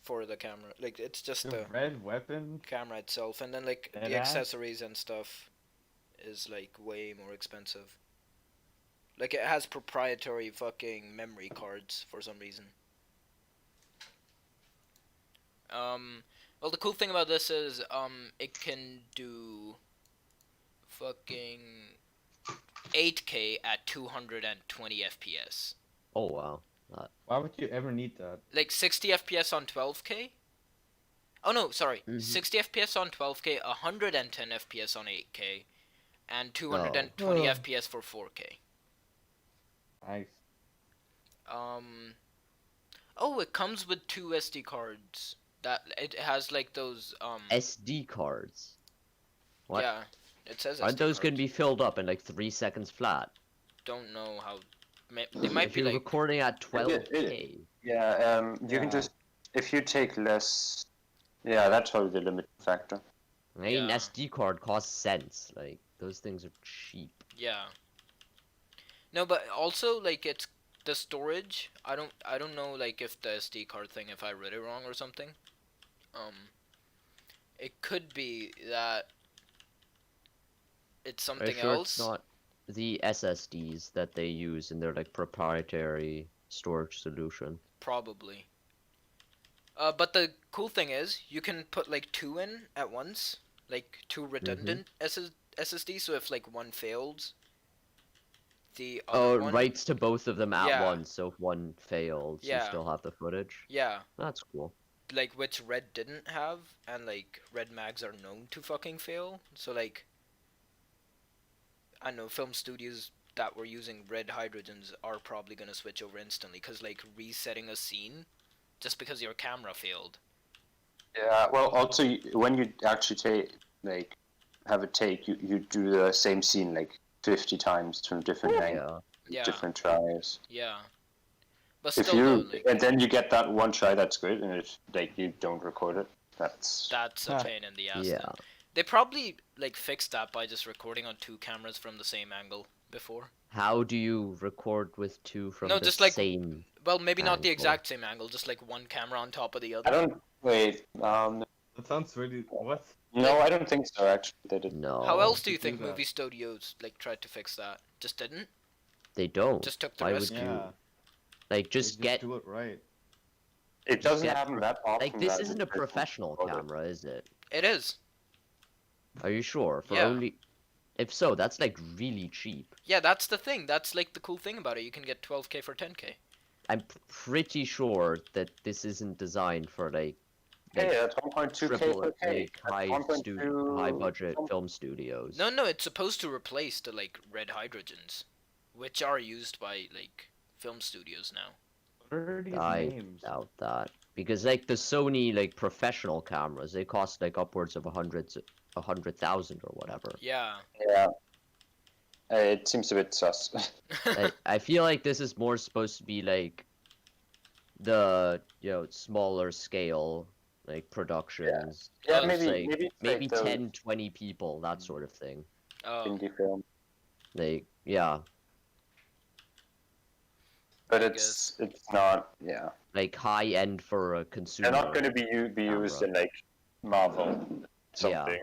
A: for the camera. Like it's just
E: The
A: the
E: red weapon?
A: camera itself, and then like the
E: Deadass?
A: accessories and stuff is like way more expensive. Like it has proprietary fucking memory cards for some reason. Well, the cool thing about this is it can do fucking 8K at 220 FPS.
D: Oh wow.
E: Why would you ever need that?
A: Like 60 FPS on 12K. Oh no, sorry.
D: Mhm.
A: 60 FPS on 12K, 110 FPS on 8K, and 220
D: Oh.
A: FPS for 4K.
E: Nice.
A: Oh, it comes with 2 SD cards. That it has like those
D: SD cards. What?
A: Yeah, it says
D: Aren't
A: SD
D: those gonna
A: cards.
D: be filled up in like 3 seconds flat?
A: Don't know how. They might
D: If
A: be
D: you're
A: like.
D: recording at 12K.
C: Yeah. You
E: Yeah.
C: can just if you take less. Yeah, that's probably the limiting factor.
D: I mean,
A: Yeah.
D: SD card costs cents. Like those things are cheap.
A: Yeah. No, but also like it's the storage. I don't know like if the SD card thing, if I read it wrong or something. It could be that it's
D: Are you
A: something
D: sure
A: else.
D: it's not the SSDs that they use in their like proprietary storage solution?
A: Probably. But the cool thing is you can put like 2 in at once, like 2 redundant SSDs. So if like one fails, the
D: Oh,
A: other
D: it
A: one.
D: writes to both of them at
A: Yeah.
D: once, so if one fails, you
A: Yeah.
D: still have the footage.
A: Yeah.
D: That's cool.
A: Like which Red didn't have, and like Red mags are known to fucking fail. So like, I know film studios that were using Red hydrogens are probably gonna switch over instantly, cause like resetting a scene, just because your camera failed.
C: Yeah. Well, also when you actually have a take, you do the same scene like 50 times from different angles,
D: Yeah.
A: Yeah.
C: different tries.
A: Yeah. But
C: If
A: still,
C: you
A: though, like
C: and then you get that one try that's good, and if like you don't record it, that's
A: that's a pain in the ass.
D: Yeah.
A: then. They probably like fixed that by just recording on 2 cameras from the same angle before.
D: How do you record with two from
A: No,
D: the
A: just like-
D: same?
A: Well, maybe not the
D: Angle.
A: exact same angle, just like one camera on top of the other.
C: I don't wait.
E: That sounds really. What?
C: No, I don't think so. Actually, they did.
D: No.
A: How else do you
E: to do
A: think
E: that.
A: movie studios like tried to fix that? Just didn't?
D: They don't.
A: Just took the
D: Why
A: risk?
D: would you?
E: Yeah.
D: Like,
E: Just
D: just get.
E: do it right.
C: It doesn't
D: get-
C: happen that often.
D: Like, this
C: that
D: isn't a
C: it's
D: professional
C: recorded.
D: camera, is it?
A: It is.
D: Are you sure? For
A: Yeah.
D: only. If so, that's like really cheap.
A: Yeah, that's the thing. That's like the cool thing about it. You can get 12K for 10K.
D: I'm pretty sure that this isn't designed for like
C: Hey, that's 1.2K
D: triple
C: per K.
D: like high budget film studios.
A: No, it's supposed to replace the like red hydrogens, which are used by like film studios now.
E: What are these
D: I
E: names?
D: doubt that Because like the Sony like professional cameras, they cost like upwards of 100,000 or whatever.
A: Yeah.
C: Yeah. It seems a bit sus.
D: I feel like this is more supposed to be like the smaller scale like productions.
C: Yeah,
A: Oh,
D: Just,
C: maybe
D: like,
C: it's
D: maybe
C: like those
D: 10, 20 people, that sort of thing.
A: Oh.
C: indie film,
D: Like yeah,
C: but
A: I
C: it's not. Yeah,
D: like high end for a
C: they're
D: consumer.
C: not going to be used in like Marvel something.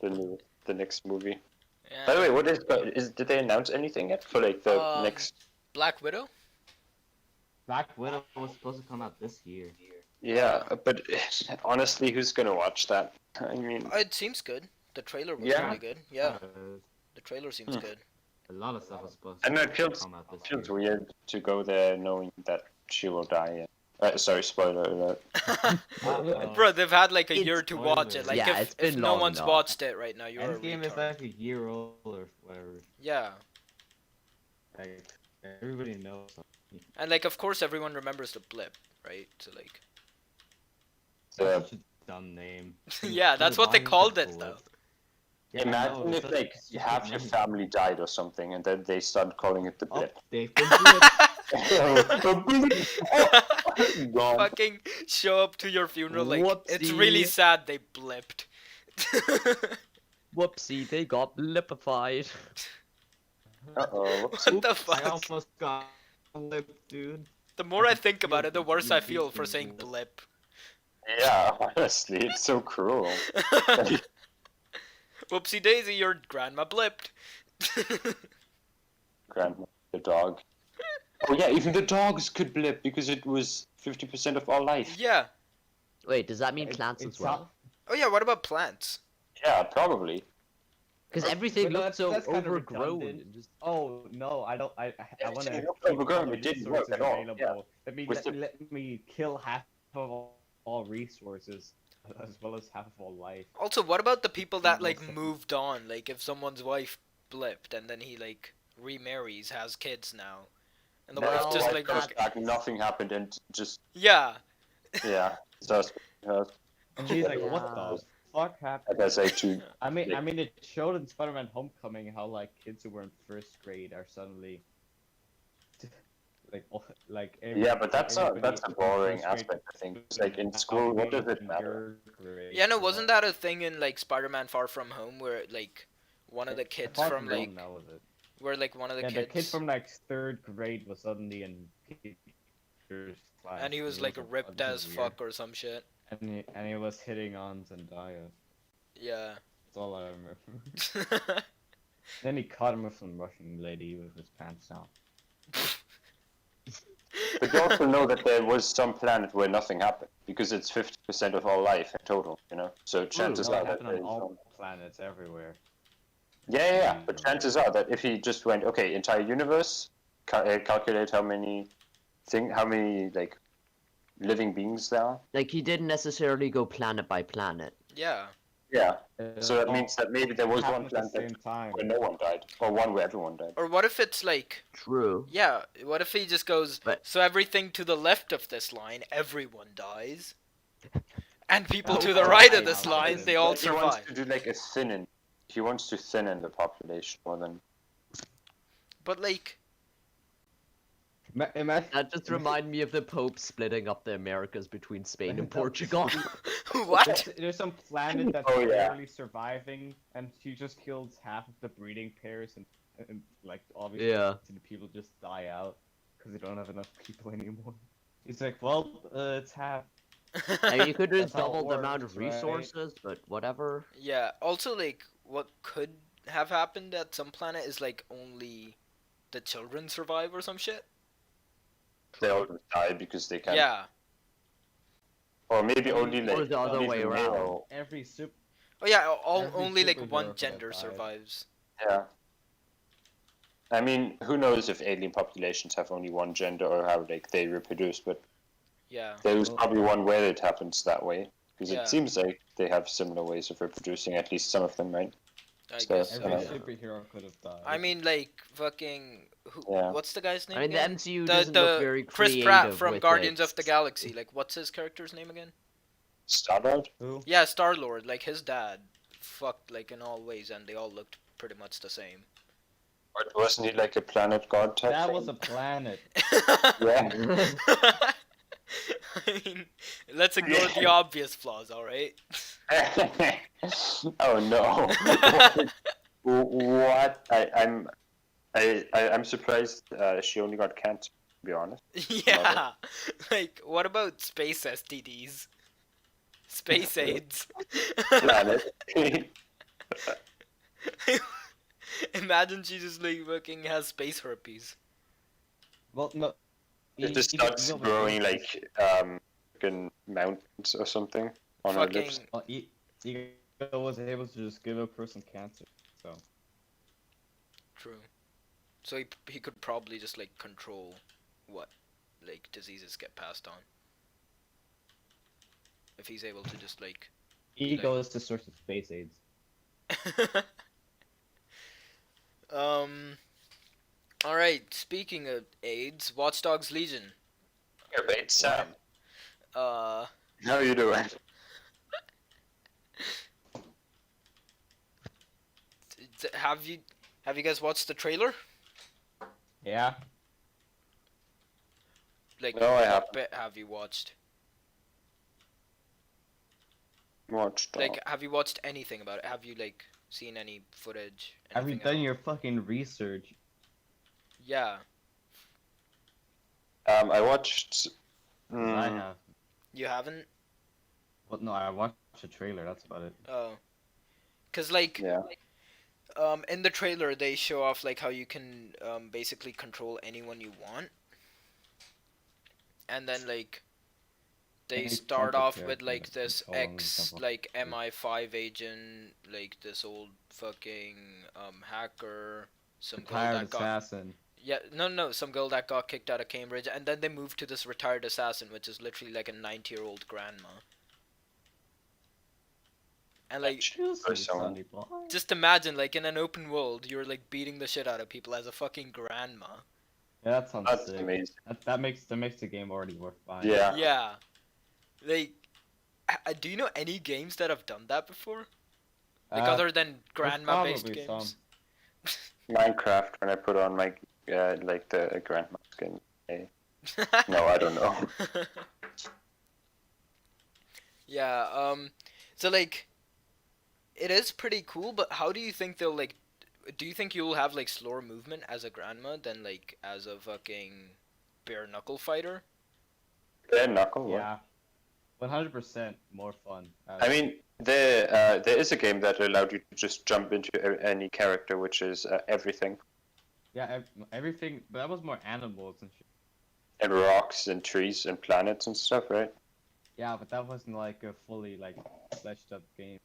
C: The next movie.
A: Yeah.
C: By the way, what is did they announce anything yet for like the
A: Um,
C: next?
A: Black Widow?
E: Black Widow was supposed to come out this year.
C: Yeah, but honestly, who's gonna watch that? I mean,
A: It seems good. The trailer was
C: Yeah.
A: really good. Yeah,
E: Uh,
A: the trailer seems
C: Hmm.
A: good.
E: a lot of stuff was supposed
C: I
E: to
C: know it feels
E: come out this
C: feels
E: year.
C: weird to go there knowing that she will die. Sorry, spoiler alert.
E: Uh-oh.
A: Bro, they've had like a
D: It's-
A: year to watch it. Like
D: Yeah,
A: if
D: it's been
A: no
D: long
A: one's
D: enough.
A: watched it right now, you're a
E: Endgame is
A: retard.
E: like a year old or whatever.
A: Yeah,
E: Like everybody knows.
A: and like of course everyone remembers the blip, right? So like,
C: The-
E: Such a dumb name.
A: yeah, that's what they called it though.
E: Yeah, I know,
C: Imagine
E: it's
C: if
E: such a
C: like
E: stupid
C: half your
E: name.
C: family died or something, and then they started calling it the
E: Oh,
C: blip.
E: they've been
C: Gone.
A: Fucking show up to your funeral like it's really
D: Whoopsie.
A: sad they blipped.
D: Whoopsie, they got blipified.
C: Uh-oh.
A: What the
E: I
A: fuck?
E: almost got flipped, dude.
A: The more I
E: can
A: think about
E: feel
A: it, the
E: the
A: worse I feel
E: beat
A: for
E: in
A: saying
E: the-
A: blip.
C: Yeah, honestly, it's so cruel.
A: Whoopsie daisy, your grandma blipped.
C: Grandma, the dog. Oh yeah, even the dogs could blip because it was 50% of all life.
A: Yeah.
D: Wait, does that mean
E: It-
D: plants
E: it's
D: as well?
A: Oh yeah, what about plants?
C: Yeah, probably.
D: Because everything
E: But
D: looked so
E: that's kinda
D: overgrown.
E: redundant.
D: And just...
E: Oh no, I don't. I want to
C: Everything looked overgrown, it didn't work at all, yeah.
E: Let me
C: With the-
E: let me kill half of all resources as well as half of all life.
A: Also, what about the people that
E: Well,
A: like
E: so-
A: moved on? Like if someone's wife blipped and then he like remarries, has kids now, and the
D: Well,
A: wife just
C: Wife
A: like
C: comes
A: fuck-
C: back, nothing happened, and just
A: yeah.
C: yeah. So
E: And she's like,
D: Yeah.
E: "What the fuck happened?"
C: that's actually
E: I mean, it showed in Spider-Man: Homecoming how like kids who were in first grade are suddenly like
C: yeah, but that's a
E: everybody in
C: boring
E: first grade
C: aspect. I think it's
E: is
C: like in
E: now
C: school, what does
E: being
C: it matter?
E: in your grade,
A: Yeah, no,
E: so
A: wasn't that a thing in like Spider-Man: Far From Home where like one of the kids
E: Apart
A: from
E: Home
A: like
E: knows it.
A: where like one of the
E: Yeah, the
A: kids
E: kid from like third grade was suddenly in teacher's class.
A: and he was like
E: like,
A: ripped
E: "Oh,
A: as
E: this is weird."
A: fuck or some shit.
E: And he was hitting on Zendaya.
A: Yeah.
E: That's all I remember. Then he caught him with some Russian lady with his pants down.
C: But you also know that there was some planet where nothing happened because it's 50% of all life in total. You know, so chances
E: No,
C: are
E: it
C: that
E: happened on
C: there's
E: all
C: some-
E: planets everywhere.
C: yeah. But chances are that if he just went, okay, entire universe, calculate how many like living beings there are.
D: Like he didn't necessarily go planet by planet.
A: Yeah.
C: Yeah. So that
E: all
C: means that maybe there was one
E: happened at the
C: planet
E: same time.
C: where no one died, or one where everyone died.
A: Or what if it's like
D: True.
A: yeah, what if he just goes
D: But-
A: so everything to the left of this line everyone dies. And people
E: Oh,
A: to the
E: oh,
A: right of
E: I
A: this
E: know.
A: line they all
C: But he wants
A: survive.
C: to do like a thinning. He wants to thinning the population more than.
A: But like
E: Imagine
D: That just reminded me of the Pope splitting up the Americas between Spain and Portugal.
A: what?
E: there's some planet that's
C: Oh, yeah.
E: barely surviving, and he just kills half of the breeding pairs, and like obviously
D: Yeah.
E: the people just die out because they don't have enough people anymore. He's like, well, it's half.
D: I mean, you could just
E: That's how it
D: double the amount of
E: works, right?
D: resources, but whatever.
A: Yeah, also like what could have happened at some planet is like only the children survive or some shit.
C: They all just die because they can't.
A: Yeah.
C: Or maybe only like.
D: Or the other
C: only
D: way
C: the
D: around.
C: male-
E: Every super.
A: Oh yeah,
E: Every
A: only like
E: superhero
A: one
E: could have
A: gender
E: died.
A: survives.
C: Yeah. I mean, who knows if alien populations have only one gender or how like they reproduce? But
A: Yeah.
C: there's
E: Well-
C: probably one where it happens that way because
A: Yeah.
C: it seems like they have similar ways of reproducing. At least some of them, right?
A: I
C: So,
A: guess.
E: Every
C: Yeah.
E: superhero could have died.
A: I mean, like fucking.
C: Yeah.
A: What's the guy's name?
D: I mean, the
A: again?
D: MCU
A: The
D: doesn't look
A: the
D: very
A: Chris
D: creative
A: Pratt from
D: with
A: Guardians
D: it.
A: of the Galaxy. Like, what's his character's name again?
C: Star-Lord?
E: Who?
A: Yeah, Star Lord. Like his dad, fucked like in all ways, and they all looked pretty much the same.
C: Or wasn't he like a planet god type
E: That
C: thing?
E: was a planet.
C: Yeah.
A: I mean, let's ignore
C: Yeah.
A: the obvious flaws, all right?
C: Oh no. What? I'm surprised she only got cancer, to be honest.
A: Yeah. Like, what about space STDs? Space AIDS.
C: Planet.
A: Imagine she just like fucking has space herpes.
E: Well, no.
C: It just starts growing like fucking mountains or something on her lips.
A: Fucking
E: Well, Ego was able to just give a person cancer. So
A: true. So he could probably just like control what like diseases get passed on. If he's able to just like
E: Ego is the source of space AIDS.
A: All right, speaking of AIDS, Watchdogs Legion.
C: Here, mate, Sam.
A: Uh
C: How you doing?
A: have you guys watched the trailer?
E: Yeah.
A: Like
C: No, I
A: what
C: haven't.
A: bit have you watched?
C: Watchdog.
A: Like have you watched anything about it? Have you like seen any footage?
E: Have you
A: anything at
E: done
A: all?
E: your fucking research?
A: Yeah.
C: I watched.
E: 'Cause I have.
A: You haven't?
E: Well, no, I watched the trailer. That's about it.
A: Oh. Cuz like
C: Yeah.
A: in the trailer they show off like how you can basically control anyone you want. And then like they
E: Any
A: start
E: type of
A: off with
E: character
A: like
E: that's
A: this
E: controlling
A: ex
E: someone.
A: like MI5 agent, like this old fucking hacker, some girl
E: Retired
A: that got
E: assassin.
A: yeah, no, some girl that got kicked out of Cambridge, and then they moved to this retired assassin, which is literally like a 90-year-old grandma. And like,
C: Or someone.
E: Sonny boy.
A: just imagine like in an open world, you're like beating the shit out of people as a fucking grandma.
E: Yeah, that sounds
C: That's
E: sick.
C: amazing.
E: That makes the game already worth buying.
C: Yeah.
A: Yeah, like, do you know any games that have done that before? Like other than grandma-based
E: probably
A: games.
C: Minecraft when I put on my like the grandma skin. No, I don't know.
A: Yeah, so like, it is pretty cool, but how do you think they'll like, do you think you'll have like slower movement as a grandma than like as a fucking bare knuckle fighter?
C: Bare knuckle. what?
E: Yeah. 100% more fun.
C: I mean, there is a game that allowed you to just jump into any character, which is everything,
E: yeah, everything. But that was more animals and shit.
C: and rocks and trees and planets and stuff, right?
E: Yeah, but that wasn't like a fully like fleshed up game.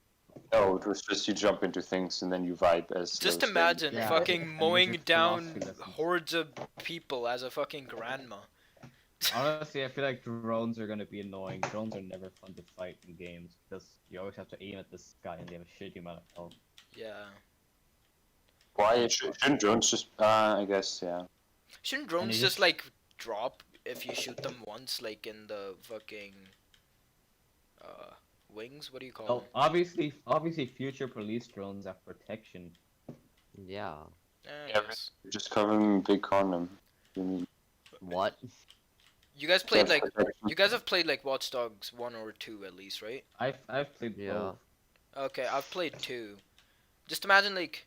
C: No, it was just you jump into things and then you vibe as.
A: Just
C: those
A: imagine
E: Yeah.
A: fucking
E: And
A: mowing
E: music
A: down
E: philosophy lessons.
A: hordes of people as a fucking grandma.
E: Honestly, I feel like drones are gonna be annoying. Drones are never fun to fight in games because you always have to aim at the sky and they have a shitty amount of health.
A: Yeah.
C: Why shouldn't drones just? I guess yeah.
A: Shouldn't drones
E: you
A: just
E: just-
A: like drop if you shoot them once, like in the fucking wings? What do you call
E: Well,
A: them?
E: obviously, future police drones have protection.
D: Yeah.
A: I
C: Yeah,
A: guess.
C: Just cover them in big condom. You need
D: What?
A: You guys played like
C: self-protection.
A: you guys have played like Watch Dogs 1 or 2 at least, right?
E: I've played
D: Yeah.
E: both.
A: Okay, I've played 2. Just imagine like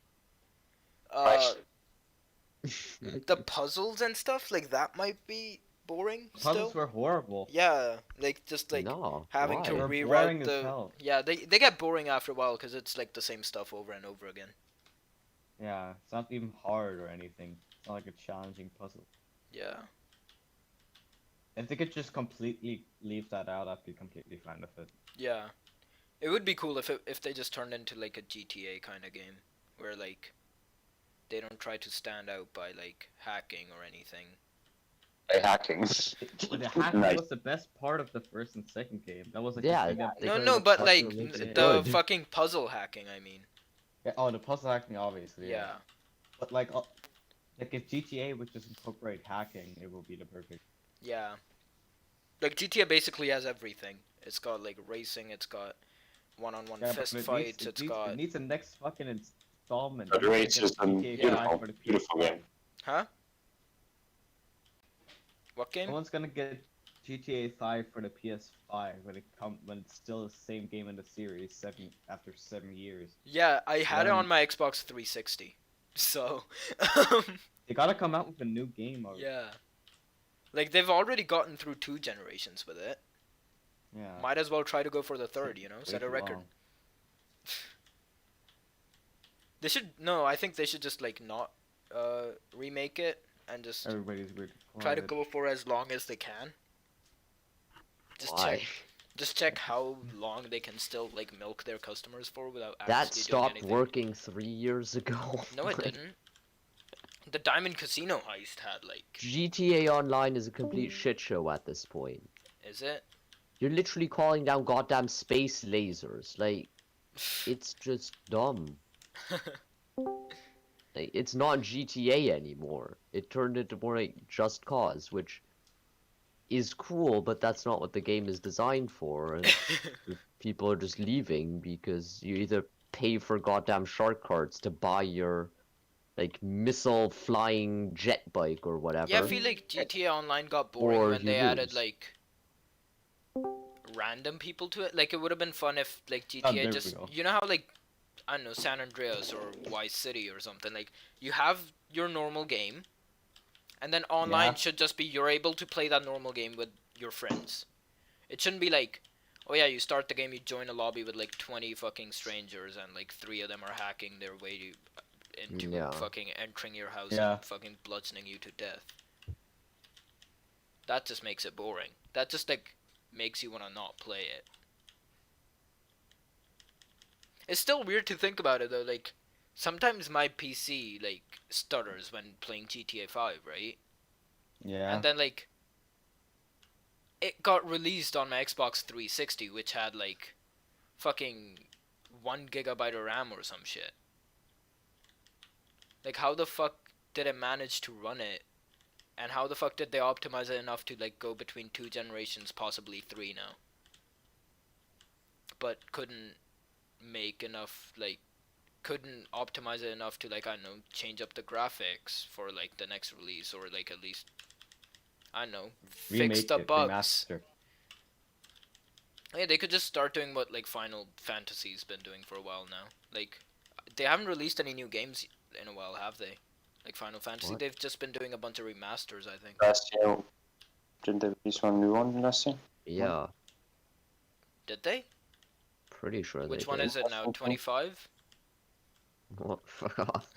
A: the puzzles and stuff like that might be boring
E: Puzzles
A: still.
E: were horrible.
A: Yeah, like just like
D: No.
A: having
D: why?
A: to
E: They're
A: rewrite
E: boring as
A: the
E: hell.
A: yeah they get boring after a while because it's like the same stuff over and over again.
E: Yeah, it's not even hard or anything. It's not like a challenging puzzle.
A: Yeah.
E: If they could just completely leave that out, I'd be completely fine with it.
A: Yeah, it would be cool if they just turned into like a GTA kind of game, where like they don't try to stand out by like hacking or anything.
C: By hacking.
E: But the hacking
C: Nice.
E: was the best part of the first and second game. That was like
D: Yeah,
E: the thing that
D: they
A: No,
E: made
A: no,
E: the
A: but
E: puzzle
A: like
E: really
A: the
E: good.
D: good.
A: fucking puzzle hacking. I mean,
E: Yeah, oh, the puzzle hacking, obviously.
A: Yeah.
E: But like if GTA would just incorporate hacking, it would be the perfect.
A: Yeah. Like GTA basically has everything. It's got like racing, it's got one-on-one
E: Yeah, but
A: fist fights, it's
E: it
A: got
E: needs a next fucking installment.
C: But
E: It needs to
C: Race
E: get
C: is
E: a GTA
A: Yeah.
E: 5
C: beautiful,
E: for the
C: beautiful
E: PS5.
C: game.
A: Huh? What game?
E: No one's gonna get GTA 5 for the PS5 when it's still the same game in the series after 7 years.
A: Yeah, I had it
E: When
A: on my Xbox 360. So,
E: they gotta come out with a new game already.
A: yeah. Like they've already gotten through 2 generations with it.
E: Yeah.
A: Might as well try to go for the third, you know?
E: Way
A: Set a
E: too
A: record.
E: long.
A: They should no, I think they should just like not remake it and just
E: Everybody's weird.
A: try to go for as long as they can. Just
D: Why?
A: check how long they can still like milk their customers for without
D: That
A: actually doing
D: stopped
A: anything.
D: working 3 years ago.
A: No, it didn't. The Diamond Casino heist had like,
D: GTA Online is a complete shit show at this point.
A: is it?
D: You're literally calling down goddamn space lasers. Like, it's just dumb. Like, it's not GTA anymore. It turned into more like Just Cause, which is cool, but that's not what the game is designed for. And people are just leaving because you either pay for goddamn shark cards to buy your like missile flying jet bike or whatever.
A: Yeah, I feel like GTA Online got boring
D: Or
A: when
D: you
A: they added
D: lose.
A: like random people to it. Like it would have been fun if like
E: there
A: GTA
E: we
A: just
E: go.
A: you know how like I don't know San Andreas or Vice City or something like you have your normal game, and then online
E: Yeah.
A: should just be you're able to play that normal game with your friends. It shouldn't be like, oh yeah, you start the game, you join a lobby with like 20 fucking strangers, and like 3 of them are hacking their way into
D: Yeah.
A: fucking entering your house
E: Yeah.
A: and fucking bludgeoning you to death. That just makes it boring. That just like makes you want to not play it. It's still weird to think about it though. Like sometimes my PC like stutters when playing GTA 5, right?
E: Yeah.
A: And then like it got released on my Xbox 360, which had like fucking 1 gigabyte of RAM or some shit. Like how the fuck did it manage to run it? And how the fuck did they optimize it enough to like go between 2 generations, possibly 3 now? But couldn't make enough like couldn't optimize it enough to like I don't know change up the graphics for like the next release or like at least I don't know fix
E: Remake
A: the
E: it,
A: bugs.
E: remaster.
A: Yeah, they could just start doing what like Final Fantasy's been doing for a while now. Like they haven't released any new games in a while, have they? Like Final Fantasy,
D: What?
A: they've just been doing a bunch of remasters, I think.
C: Last year, didn't they release one new one last year?
D: Yeah,
A: Did they?
D: pretty sure
A: Which
D: they
A: one
D: did.
A: is it now? 25?
D: What? Fuck off.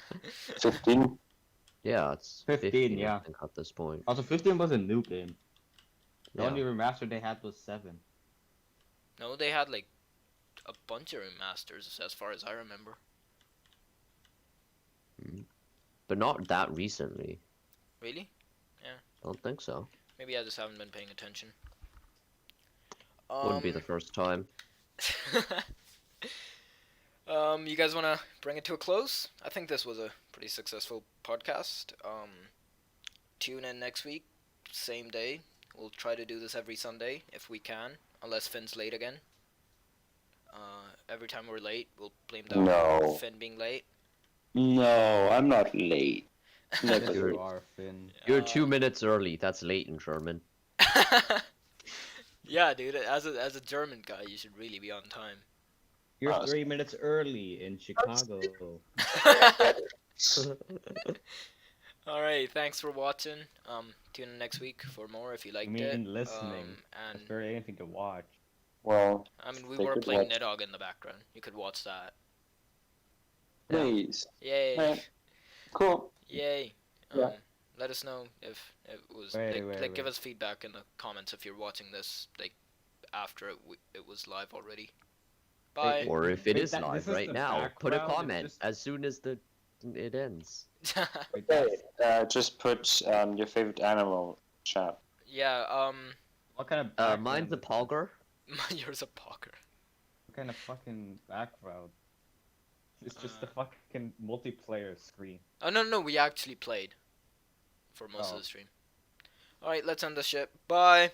C: 15?
D: Yeah, it's
E: 15,
D: I
E: yeah.
D: think, at this point.
E: Also, 15 was a new game. The
D: Yeah.
E: only remaster they had was 7.
A: No, they had like a bunch of remasters as far as I remember.
D: But not that recently.
A: Really?
D: Don't think so.
A: Maybe I just haven't been paying attention.
D: Wouldn't be the first time.
A: You guys want to bring it to a close? I think this was a pretty successful podcast. Tune in next week, same day. We'll try to do this every Sunday if we can, unless Finn's late again. Every time we're late, we'll blame that
C: No.
A: on Finn being late.
C: No, I'm not late.
E: Yes,
C: Never.
E: you are, Finn.
D: You're 2 minutes early. That's late in German.
A: Yeah, dude. As a German guy, you should really be on time.
E: You're
C: Oh,
E: 3 minutes early in Chicago.
A: All right. Thanks for watching. Tune in next week for more if you liked
E: I mean,
A: it.
E: listening.
A: And
E: Is there anything to watch?
C: Well,
A: I mean, we
C: they
A: were
C: could
A: playing
C: watch-
A: Nidhogg in the background. You could watch that.
C: please.
A: Yay!
C: Right. Cool.
A: Yay!
C: Yeah.
A: Let us know if it was
E: Wait,
A: give
E: wait.
A: us feedback in the comments if you're watching this like after it was live already. Bye.
D: Or if it
E: Wait,
D: is
E: this
D: live
E: is
D: right
E: the
D: now, put a
E: background, it's
D: comment
E: just-
D: as soon as it ends.
E: Wait,
C: Hey,
E: that's-
C: just put your favorite animal chat.
A: Yeah.
E: what kind of
D: Mine's a
E: background is this?
D: pogger.
A: Yours a poker.
E: What kind of fucking background? It's just the fucking multiplayer screen.
A: Oh no, we actually played for most
E: Oh.
A: of the stream. All right, let's end this shit. Bye.